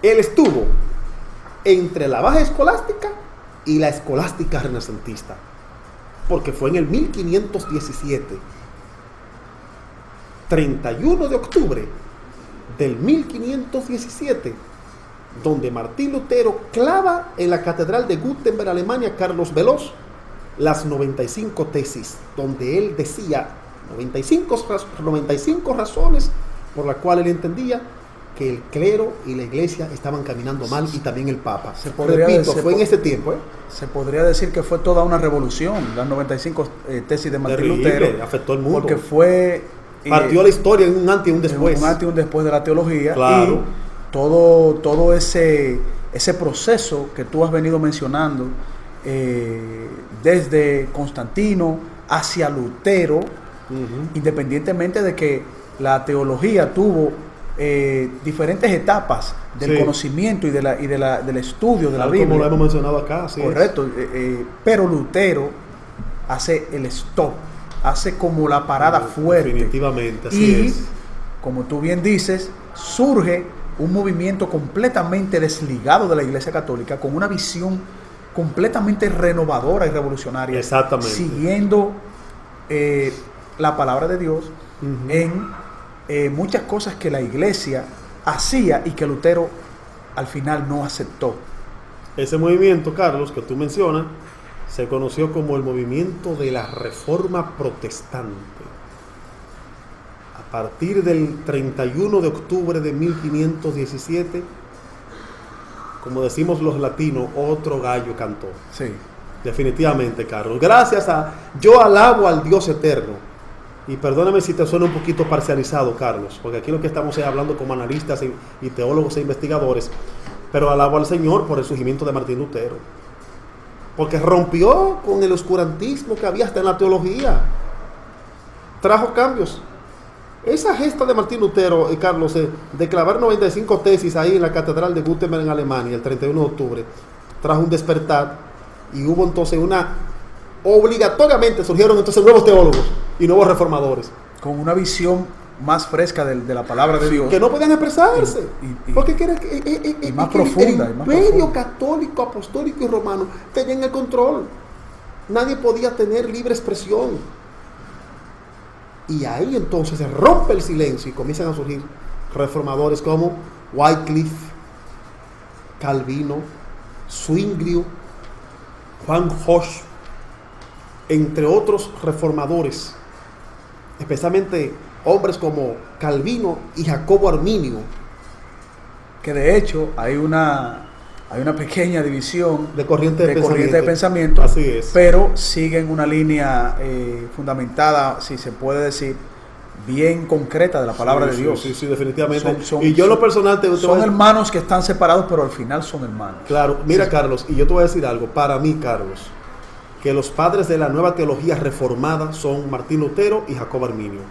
él estuvo entre la baja escolástica y la escolástica renacentista, porque fue en el 1517, 31 de octubre del 1517, donde Martín Lutero clava en la catedral de Gutenberg, Alemania, Carlos Veloz, las 95 tesis, donde él decía 95 razones por las cuales él entendía que el clero y la iglesia estaban caminando mal, y también el Papa. Repito, fue en ese tiempo. Se podría decir que fue toda una revolución, las 95 tesis de Martín Lutero. Afectó al mundo. Porque fue... partió la historia en un antes y un después. Un antes y un después de la teología. Claro. Y todo ese proceso que tú has venido mencionando, desde Constantino hacia Lutero, independientemente de que la teología tuvo diferentes etapas del conocimiento y del estudio de la Biblia. Como lo hemos mencionado acá. Correcto. Pero Lutero hace el stop, hace como la parada fuerte. Definitivamente, así es. Como tú bien dices, surge un movimiento completamente desligado de la Iglesia Católica, con una visión completamente renovadora y revolucionaria. Exactamente. Siguiendo la palabra de Dios en muchas cosas que la Iglesia hacía y que Lutero al final no aceptó. Ese movimiento, Carlos, que tú mencionas, se conoció como el movimiento de la Reforma Protestante. A partir del 31 de octubre de 1517, como decimos los latinos, otro gallo cantó. Sí. Definitivamente, Carlos. Yo alabo al Dios eterno. Y perdóname si te suena un poquito parcializado, Carlos, porque aquí lo que estamos es hablando como analistas y teólogos e investigadores, pero alabo al Señor por el surgimiento de Martín Lutero, porque rompió con el oscurantismo que había hasta en la teología, trajo cambios. Esa gesta de Martín Lutero, Carlos, de clavar 95 tesis ahí en la catedral de Gutenberg en Alemania el 31 de octubre, trajo un despertar, y hubo entonces obligatoriamente surgieron entonces nuevos teólogos y nuevos reformadores. Con una visión más fresca de la palabra de Dios. Que no podían expresarse. Porque y más profunda. El imperio católico, apostólico y romano tenían el control. Nadie podía tener libre expresión. Y ahí entonces se rompe el silencio y comienzan a surgir reformadores como Wycliffe, Calvino, Zwinglio, Juan Hosch, entre otros reformadores, especialmente hombres como Calvino y Jacobo Arminio. Que de hecho hay una pequeña división de corriente de pensamiento. Así es. Pero siguen una línea fundamentada, si se puede decir, bien concreta de la palabra de Dios. Sí, definitivamente. Y yo en lo personal son hermanos que están separados, pero al final son hermanos. Claro, mira, Carlos, y yo te voy a decir algo. Para mí, Carlos, que los padres de la nueva teología reformada son Martín Lutero y Jacobo Arminio.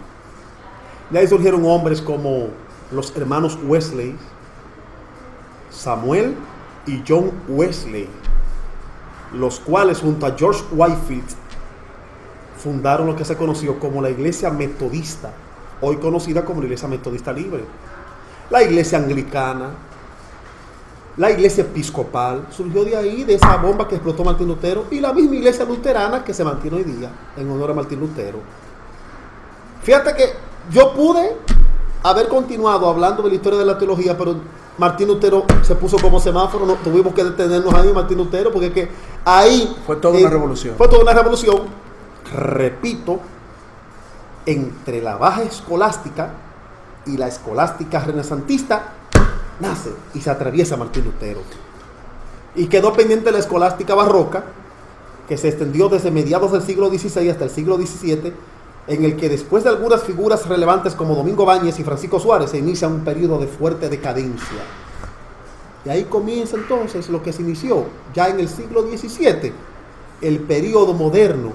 De ahí surgieron hombres como los hermanos Wesley, Samuel y John Wesley, los cuales junto a George Whitefield fundaron lo que se conoció como la Iglesia Metodista, hoy conocida como la Iglesia Metodista Libre. La Iglesia Anglicana, la Iglesia Episcopal, surgió de ahí, de esa bomba que explotó Martín Lutero, y la misma Iglesia Luterana que se mantiene hoy día en honor a Martín Lutero. Fíjate que yo pude haber continuado hablando de la historia de la teología, pero Martín Lutero se puso como semáforo, no, tuvimos que detenernos ahí, Martín Lutero, porque es que ahí... Fue toda una revolución. Fue toda una revolución, repito, entre la baja escolástica y la escolástica renacentista, nace y se atraviesa Martín Lutero. Y quedó pendiente la escolástica barroca, que se extendió desde mediados del siglo XVI hasta el siglo XVII, en el que después de algunas figuras relevantes como Domingo Báñez y Francisco Suárez se inicia un periodo de fuerte decadencia. Y ahí comienza entonces lo que se inició ya en el siglo XVII, el periodo moderno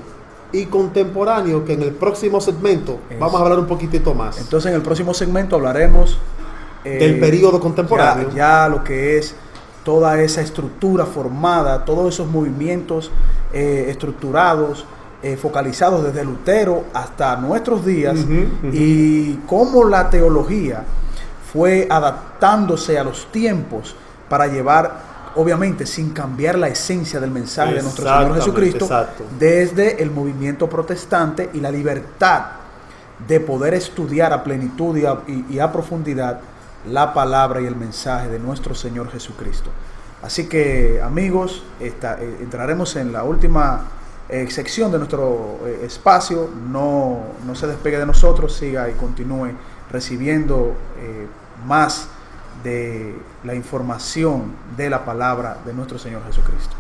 y contemporáneo, que en el próximo segmento vamos a hablar un poquitito más. Entonces en el próximo segmento hablaremos del periodo contemporáneo. Ya lo que es toda esa estructura formada, todos esos movimientos estructurados, focalizados desde Lutero hasta nuestros días, y cómo la teología fue adaptándose a los tiempos para llevar, obviamente sin cambiar la esencia del mensaje de nuestro Señor Jesucristo, desde el movimiento protestante y la libertad de poder estudiar a plenitud y a profundidad la palabra y el mensaje de nuestro Señor Jesucristo. Así que, amigos, entraremos en la última sección de nuestro espacio. No se despegue de nosotros, siga y continúe recibiendo más de la información de la palabra de nuestro Señor Jesucristo.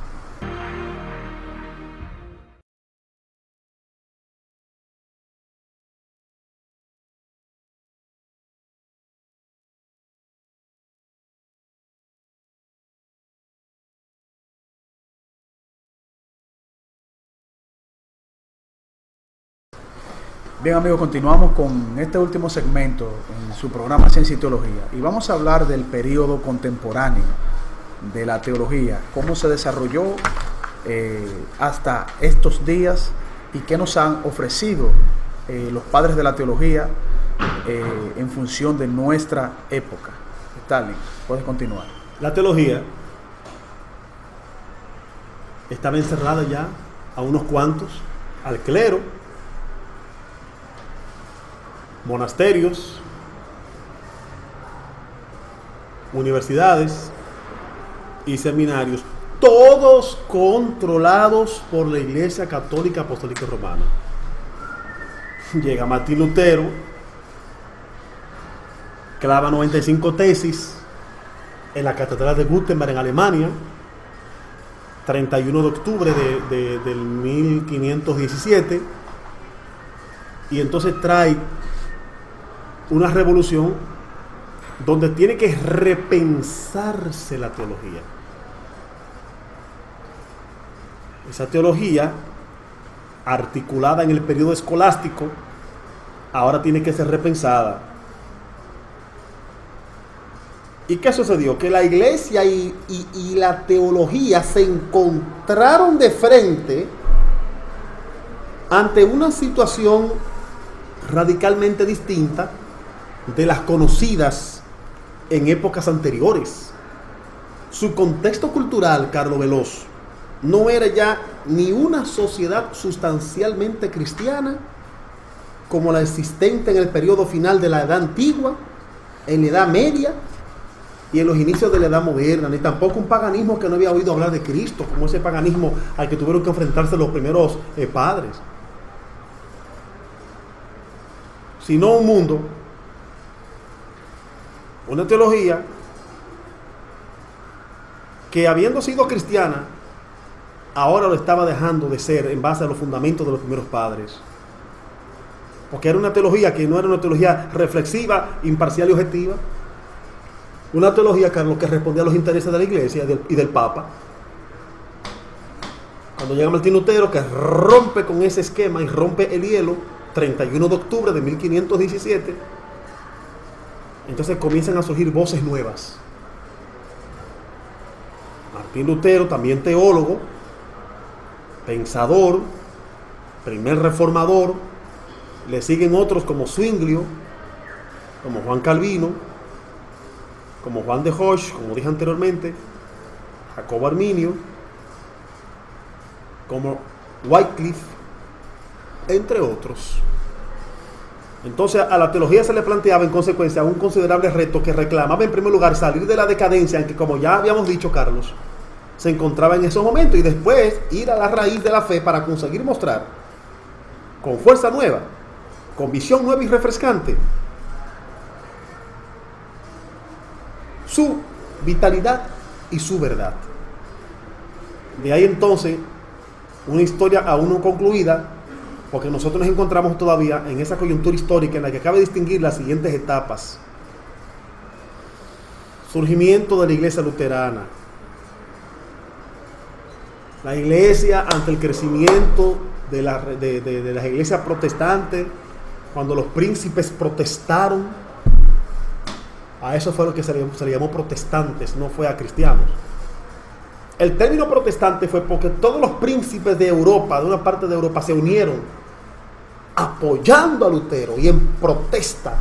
Bien, amigos, continuamos con este último segmento en su programa Ciencia y Teología, y vamos a hablar del periodo contemporáneo de la teología, cómo se desarrolló hasta estos días y qué nos han ofrecido los padres de la teología en función de nuestra época. Stalin, puedes continuar. La teología estaba encerrada ya a unos cuantos, al clero, monasterios, universidades y seminarios, todos controlados por la Iglesia Católica Apostólica Romana. Llega Martín Lutero, clava 95 tesis en la Catedral de Wittenberg en Alemania, 31 de octubre del 1517, y entonces trae una revolución donde tiene que repensarse la teología. Esa teología, articulada en el periodo escolástico, ahora tiene que ser repensada. ¿Y qué sucedió? Que la iglesia y la teología se encontraron de frente ante una situación radicalmente distinta de las conocidas en épocas anteriores. Su contexto cultural, Carlos Veloz, no era ya ni una sociedad sustancialmente cristiana como la existente en el periodo final de la Edad Antigua, en la Edad Media y en los inicios de la Edad Moderna, ni tampoco un paganismo que no había oído hablar de Cristo, como ese paganismo al que tuvieron que enfrentarse los primeros padres, sino un mundo, una teología que, habiendo sido cristiana, ahora lo estaba dejando de ser en base a los fundamentos de los primeros padres, porque era una teología que no era una teología reflexiva, imparcial y objetiva, una teología, Carlos, que respondía a los intereses de la iglesia y del Papa. Cuando llega Martín Lutero, que rompe con ese esquema y rompe el hielo, 31 de octubre de 1517, entonces comienzan a surgir voces nuevas. Martín Lutero, también teólogo, pensador, primer reformador, le siguen otros como Zwinglio, como Juan Calvino, como Juan de Hoche, como dije anteriormente, Jacobo Arminio, como Wycliffe, entre otros. Entonces a la teología se le planteaba en consecuencia un considerable reto que reclamaba en primer lugar salir de la decadencia en que, como ya habíamos dicho, Carlos, se encontraba en esos momentos, y después ir a la raíz de la fe para conseguir mostrar con fuerza nueva, con visión nueva y refrescante, su vitalidad y su verdad. De ahí entonces una historia aún no concluida, porque nosotros nos encontramos todavía en esa coyuntura histórica en la que cabe distinguir las siguientes etapas. Surgimiento de la iglesia luterana. La iglesia ante el crecimiento de las iglesias protestantes, cuando los príncipes protestaron, a eso fue lo que se le llamó protestantes, no fue a cristianos. El término protestante fue porque todos los príncipes de Europa, de una parte de Europa, se unieron apoyando a Lutero y en protesta,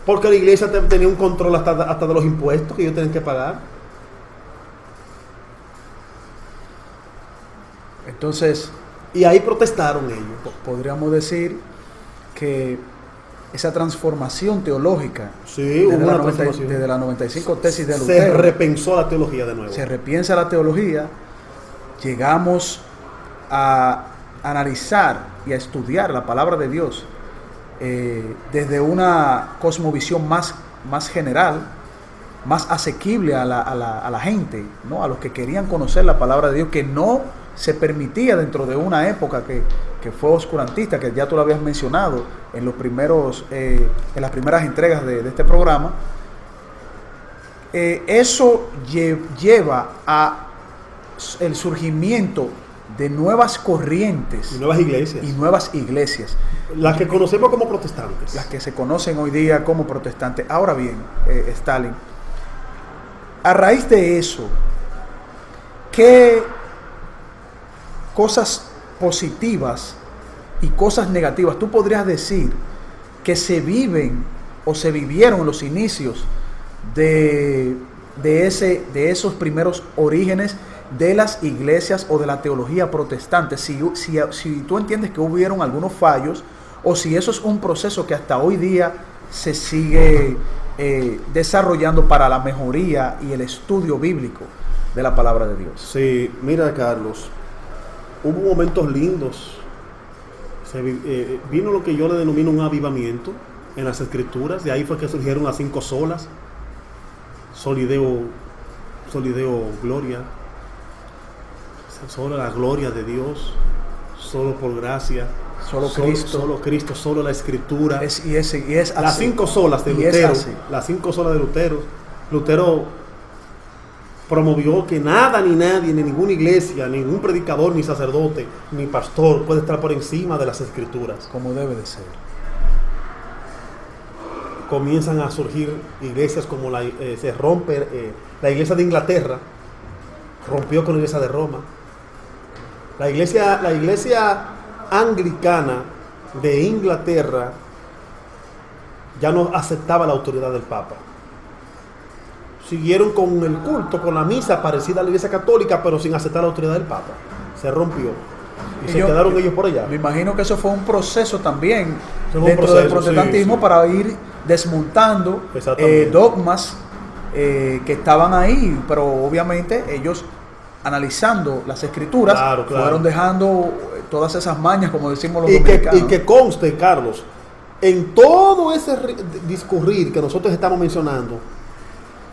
porque la iglesia tenía un control hasta de los impuestos que ellos tenían que pagar. Entonces, y ahí protestaron ellos. Podríamos decir que esa transformación teológica, sí, desde las 95 tesis de Lutero, se repensó la teología de nuevo. Se repiensa la teología, llegamos a analizar y a estudiar la palabra de Dios desde una cosmovisión más general, más asequible a la gente, ¿no? A los que querían conocer la palabra de Dios, que no se permitía dentro de una época que fue oscurantista, que ya tú lo habías mencionado en las primeras entregas de este programa. Eso lleva a el surgimiento de nuevas corrientes y nuevas iglesias, las que conocemos como protestantes, las que se conocen hoy día como protestantes. Ahora bien, Stalin, a raíz de eso, ¿qué cosas positivas y cosas negativas tú podrías decir que se viven o se vivieron en los inicios de esos primeros orígenes de las iglesias o de la teología protestante? Si tú entiendes que hubieron algunos fallos, o si eso es un proceso que hasta hoy día se sigue desarrollando para la mejoría y el estudio bíblico de la palabra de Dios. Sí, mira, Carlos, hubo momentos lindos. Vino lo que yo le denomino un avivamiento en las escrituras. De ahí fue que surgieron las 5 solas: solideo, gloria, solo la gloria de Dios, solo por gracia, solo Cristo, solo la escritura. Y es las así. 5 solas de Lutero. Las 5 solas de Lutero. Lutero promovió que nada ni nadie, ni ninguna iglesia, ni ningún predicador, ni sacerdote, ni pastor puede estar por encima de las escrituras. Como debe de ser. Comienzan a surgir iglesias como se rompe la iglesia de Inglaterra, rompió con la iglesia de Roma. La iglesia anglicana de Inglaterra ya no aceptaba la autoridad del Papa. Siguieron con el culto, con la misa parecida a la iglesia católica, pero sin aceptar la autoridad del Papa. Se rompió. Y se quedaron ellos por allá. Me imagino que eso fue un proceso también dentro del protestantismo, sí. Para ir desmontando dogmas que estaban ahí, pero obviamente ellos, analizando las escrituras, claro. Fueron dejando todas esas mañas, como decimos los dominicanos. Y que conste, Carlos, en todo ese discurrir que nosotros estamos mencionando,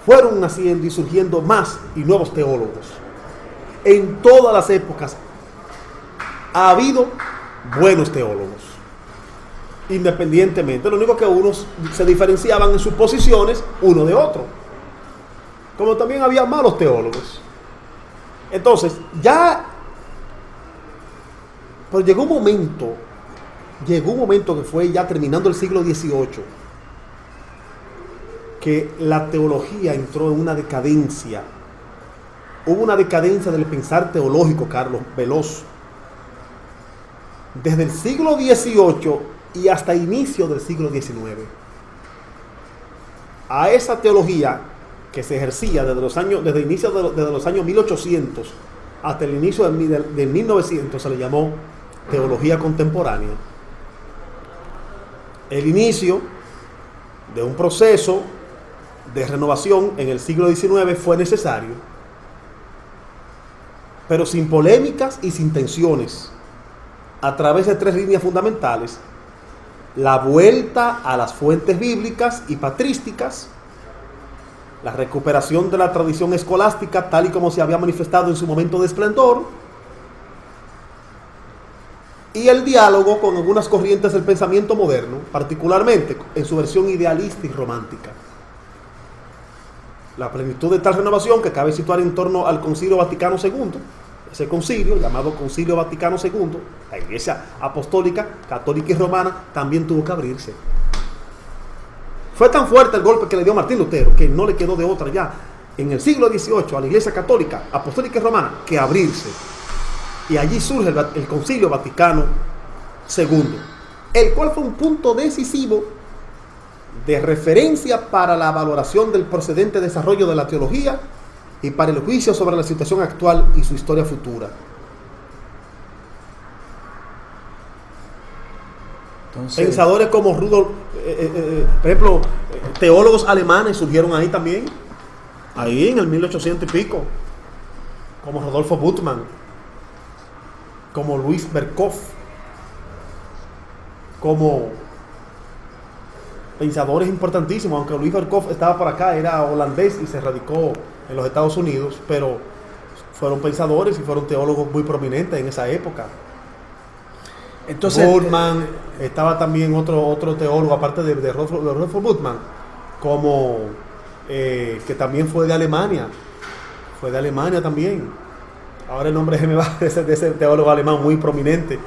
fueron naciendo y surgiendo más y nuevos teólogos. En todas las épocas ha habido buenos teólogos, independientemente. Lo único que unos se diferenciaban en sus posiciones uno de otro, como también había malos teólogos. Entonces pero llegó un momento que fue ya terminando el siglo XVIII, que la teología entró en una decadencia. Hubo una decadencia del pensar teológico, Carlos, veloz. Desde el siglo XVIII y hasta inicio del siglo XIX. A esa teología que se ejercía desde los años 1800 hasta el inicio de 1900 se le llamó teología contemporánea. el inicio de un proceso de renovación en el siglo XIX fue necesario, pero sin polémicas y sin tensiones, a través de 3 líneas fundamentales: la vuelta a las fuentes bíblicas y patrísticas, la recuperación de la tradición escolástica tal y como se había manifestado en su momento de esplendor, y el diálogo con algunas corrientes del pensamiento moderno, particularmente en su versión idealista y romántica. La plenitud de tal renovación, que cabe situar en torno al Concilio Vaticano II, ese concilio, llamado Concilio Vaticano II, la Iglesia Apostólica, Católica y Romana, también tuvo que abrirse. Fue tan fuerte el golpe que le dio Martín Lutero, que no le quedó de otra ya, en el siglo XVIII, a la Iglesia Católica, Apostólica y Romana, que abrirse. Y allí surge el Concilio Vaticano II, el cual fue un punto decisivo de referencia para la valoración del procedente desarrollo de la teología y para el juicio sobre la situación actual y su historia futura. Entonces, pensadores como Rudolf, por ejemplo, teólogos alemanes surgieron ahí también, ahí en el 1800 y pico, como Rodolfo Buttmann, como Luis Berkhoff, como pensadores importantísimos, aunque Luis Berkhoff estaba por acá, era holandés y se radicó en los Estados Unidos, pero fueron pensadores y fueron teólogos muy prominentes en esa época. Entonces, Buttmann, estaba también otro teólogo, aparte de Rodolfo Buttmann, como que también fue de Alemania también. Ahora el nombre se me va de ese teólogo alemán muy prominente,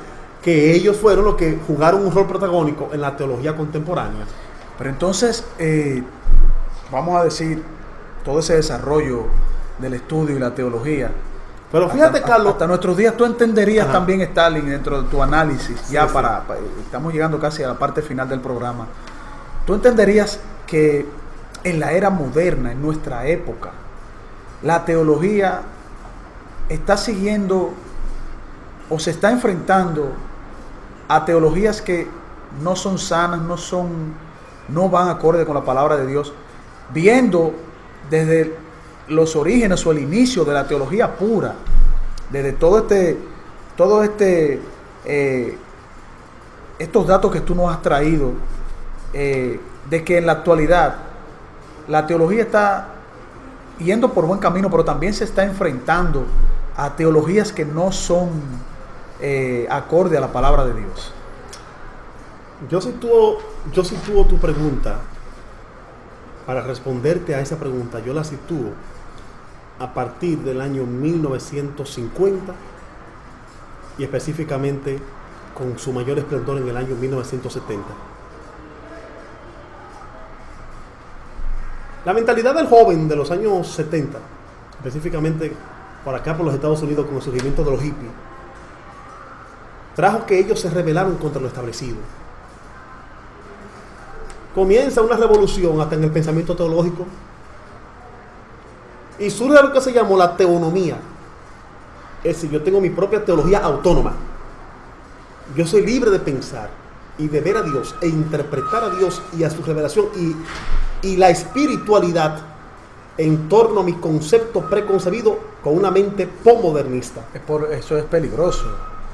que ellos fueron los que jugaron un rol protagónico en la teología contemporánea. Pero entonces, vamos a decir, todo ese desarrollo del estudio y la teología. Pero fíjate, Carlos, hasta nuestros días tú entenderías también, Stalin, dentro de tu análisis, sí, ya sí. Estamos llegando casi a la parte final del programa. Tú entenderías que en la era moderna, en nuestra época, la teología está siguiendo o se está enfrentando a teologías que no son sanas, no van acorde con la palabra de Dios, viendo desde los orígenes o el inicio de la teología pura, desde estos datos que tú nos has traído, de que en la actualidad la teología está yendo por buen camino, pero también se está enfrentando a teologías que no son acorde a la palabra de Dios. Yo sitúo tu pregunta. Para responderte a esa pregunta, yo la sitúo a partir del año 1950 y específicamente con su mayor esplendor en el año 1970. La mentalidad del joven de los años 70, específicamente por acá por los Estados Unidos con el surgimiento de los hippies, trajo que ellos se rebelaron contra lo establecido. Comienza una revolución hasta en el pensamiento teológico y surge lo que se llamó la teonomía. Es decir, yo tengo mi propia teología autónoma. Yo soy libre de pensar y de ver a Dios e interpretar a Dios y a su revelación y la espiritualidad en torno a mi concepto preconcebido con una mente posmodernista. Eso es peligroso.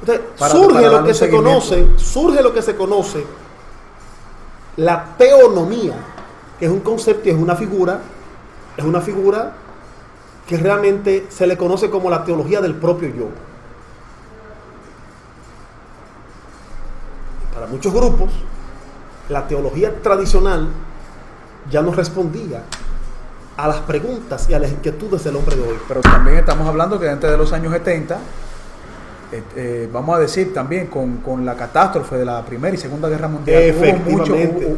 Entonces, surge lo que se conoce la teonomía, que es un concepto y es una figura que realmente se le conoce como la teología del propio yo. Para muchos grupos, la teología tradicional ya no respondía a las preguntas y a las inquietudes del hombre de hoy. Pero también estamos hablando que antes de los años 70, vamos a decir también con la catástrofe de la Primera y Segunda Guerra Mundial,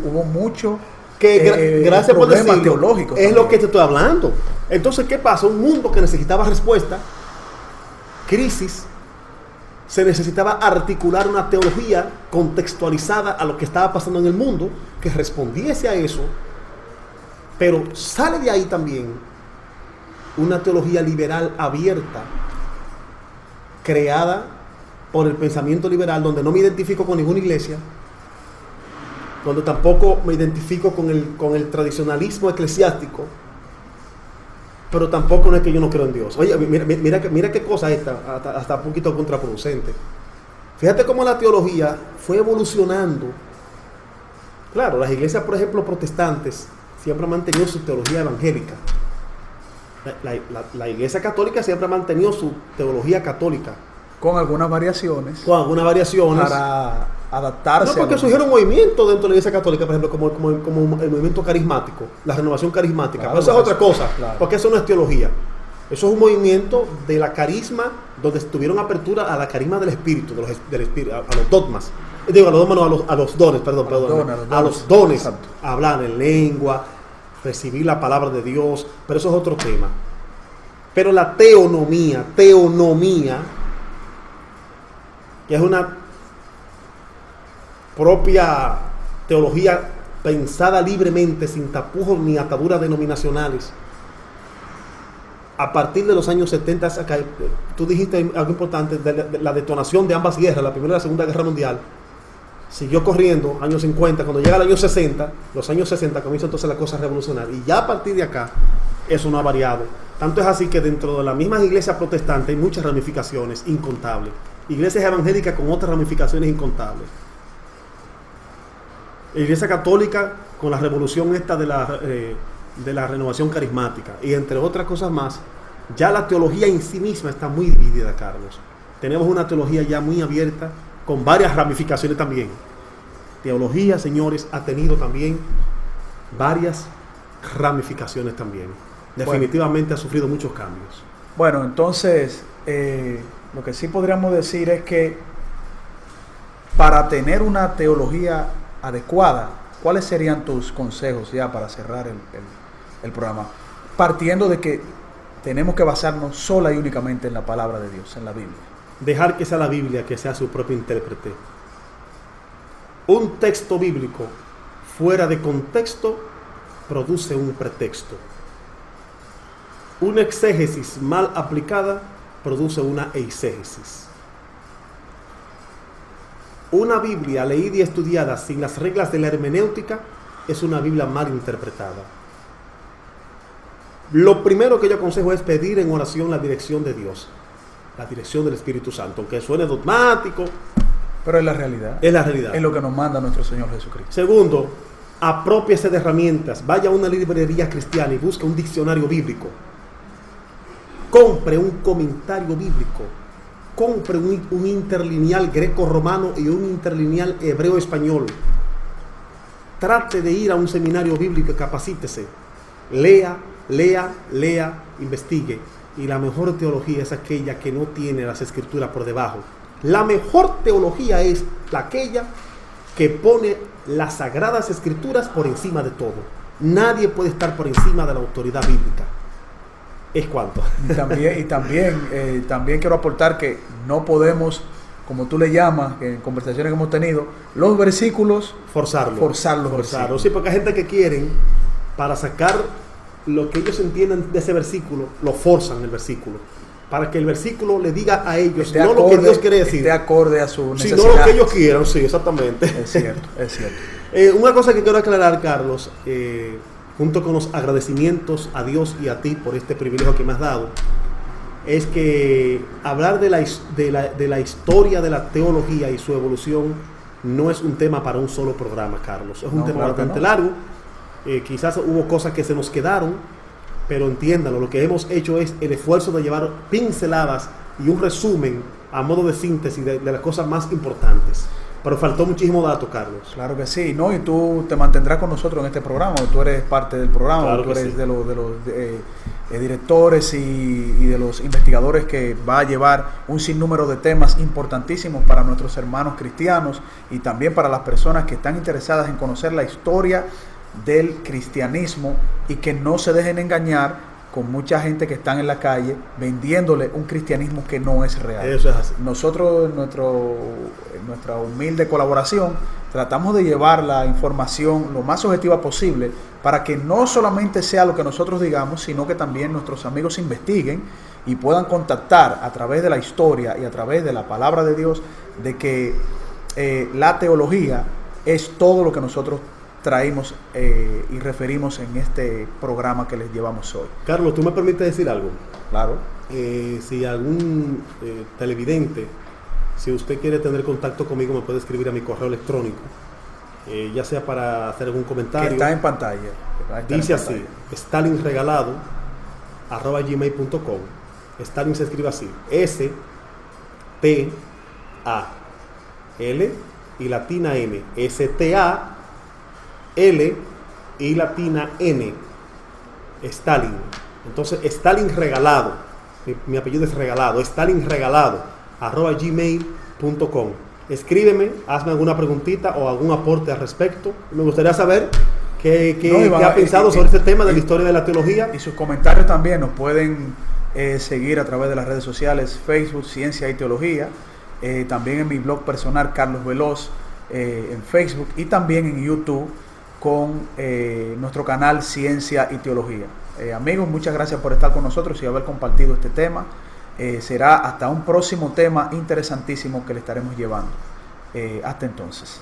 hubo mucho gracias por decirlo, teológicos. Es lo que te estoy hablando. Entonces, ¿qué pasa? Un mundo que necesitaba respuesta, crisis, se necesitaba articular una teología contextualizada a lo que estaba pasando en el mundo, que respondiese a eso, pero sale de ahí también una teología liberal abierta, creada por el pensamiento liberal, donde no me identifico con ninguna iglesia, cuando tampoco me identifico con el tradicionalismo eclesiástico, pero tampoco no es que yo no creo en Dios. Oye, mira qué cosa esta, hasta un poquito contraproducente. Fíjate cómo la teología fue evolucionando. Claro, las iglesias, por ejemplo, protestantes, siempre han mantenido su teología evangélica. La iglesia católica siempre ha mantenido su teología católica. Con algunas variaciones. Con algunas variaciones. Para adaptarse. No, porque surgieron movimientos dentro de la iglesia católica, por ejemplo, como el movimiento carismático, la renovación carismática. Claro, pero eso es otra cosa, claro. Porque eso no es teología. Eso es un movimiento de la carisma, donde tuvieron apertura a la carisma del espíritu, del espíritu, a los dogmas. Digo, a los dogmas, no, a los dones, perdón. A los dones. Exacto. Hablar en lengua, recibir la palabra de Dios, pero eso es otro tema. Pero la teonomía, que es una propia teología pensada libremente, sin tapujos ni ataduras denominacionales, a partir de los años 70, tú dijiste algo importante, de la detonación de ambas guerras, la Primera y la Segunda Guerra Mundial, siguió corriendo, años 50, cuando llega el año 60, los años 60 comienza entonces la cosa a revolucionar, y ya a partir de acá, eso no ha variado. Tanto es así que dentro de las mismas iglesias protestantes hay muchas ramificaciones incontables, iglesias evangélicas con otras ramificaciones incontables. La iglesia católica con la revolución esta de la renovación carismática, y entre otras cosas más, ya la teología en sí misma está muy dividida, Carlos. Tenemos una teología ya muy abierta, con varias ramificaciones también. Teología, señores, ha tenido también varias ramificaciones también. Definitivamente ha sufrido muchos cambios. Bueno, entonces, lo que sí podríamos decir es que para tener una teología adecuada, ¿cuáles serían tus consejos ya para cerrar el programa? Partiendo de que tenemos que basarnos sola y únicamente en la palabra de Dios, en la Biblia. Dejar que sea la Biblia que sea su propio intérprete. Un texto bíblico fuera de contexto produce un pretexto. Una exégesis mal aplicada produce una eisegesis. Una Biblia leída y estudiada sin las reglas de la hermenéutica es una Biblia mal interpretada. Lo primero que yo aconsejo es pedir en oración la dirección de Dios, la dirección del Espíritu Santo, aunque suene dogmático, pero es la realidad. Es la realidad. Es lo que nos manda nuestro Señor Jesucristo. Segundo, apropiese de herramientas. Vaya a una librería cristiana y busque un diccionario bíblico. Compre un comentario bíblico. Compre un interlineal greco-romano y un interlineal hebreo-español. Trate de ir a un seminario bíblico y capacítese. Lea, investigue. Y la mejor teología es aquella que no tiene las escrituras por debajo. La mejor teología es aquella que pone las sagradas escrituras por encima de todo. Nadie puede estar por encima de la autoridad bíblica. Es cuanto. Y también quiero aportar que no podemos, como tú le llamas, que en conversaciones que hemos tenido, los versículos forzarlos. Sí, porque hay gente que quieren, para sacar lo que ellos entienden de ese versículo, lo forzan el versículo, para que el versículo le diga a ellos no lo que Dios quiere decir, esté acorde a su necesidad, sino lo que ellos quieran. Sí, exactamente. Es cierto. Una cosa que quiero aclarar, Carlos, junto con los agradecimientos a Dios y a ti por este privilegio que me has dado, es que hablar de la historia de la teología y su evolución no es un tema para un solo programa, Carlos. Es un tema bastante largo. Quizás hubo cosas que se nos quedaron, pero entiéndanlo, lo que hemos hecho es el esfuerzo de llevar pinceladas y un resumen a modo de síntesis de las cosas más importantes. Pero faltó muchísimo dato, Carlos. Claro que sí, ¿no? Y tú te mantendrás con nosotros en este programa, tú eres parte del programa, claro, tú eres sí, de los directores y de los investigadores que va a llevar un sinnúmero de temas importantísimos para nuestros hermanos cristianos y también para las personas que están interesadas en conocer la historia del cristianismo y que no se dejen engañar con mucha gente que están en la calle vendiéndole un cristianismo que no es real. Eso es así. Nosotros, en nuestra humilde colaboración, tratamos de llevar la información lo más objetiva posible para que no solamente sea lo que nosotros digamos, sino que también nuestros amigos investiguen y puedan contactar a través de la historia y a través de la palabra de Dios de que la teología es todo lo que nosotros traímos y referimos en este programa que les llevamos hoy. Carlos, ¿tú me permites decir algo? Claro. Si algún televidente, si usted quiere tener contacto conmigo, me puede escribir a mi correo electrónico, ya sea para hacer algún comentario. Que está en pantalla. Dice así, stalinregalado@gmail.com. Stalin se escribe así, S-T-A-L y latina N, S-T-A-L y latina N, Stalin. Entonces, Stalin regalado, mi apellido es regalado, Stalin regalado@gmail.com. Escríbeme, hazme alguna preguntita o algún aporte al respecto. Me gustaría saber qué ha pensado sobre este tema de la historia de la teología. Y sus comentarios también nos pueden seguir a través de las redes sociales, Facebook, Ciencia y Teología, también en mi blog personal, Carlos Veloz, en Facebook, y también en YouTube con nuestro canal Ciencia y Teología. Amigos, muchas gracias por estar con nosotros y haber compartido este tema. Será hasta un próximo tema interesantísimo que le estaremos llevando. Hasta entonces.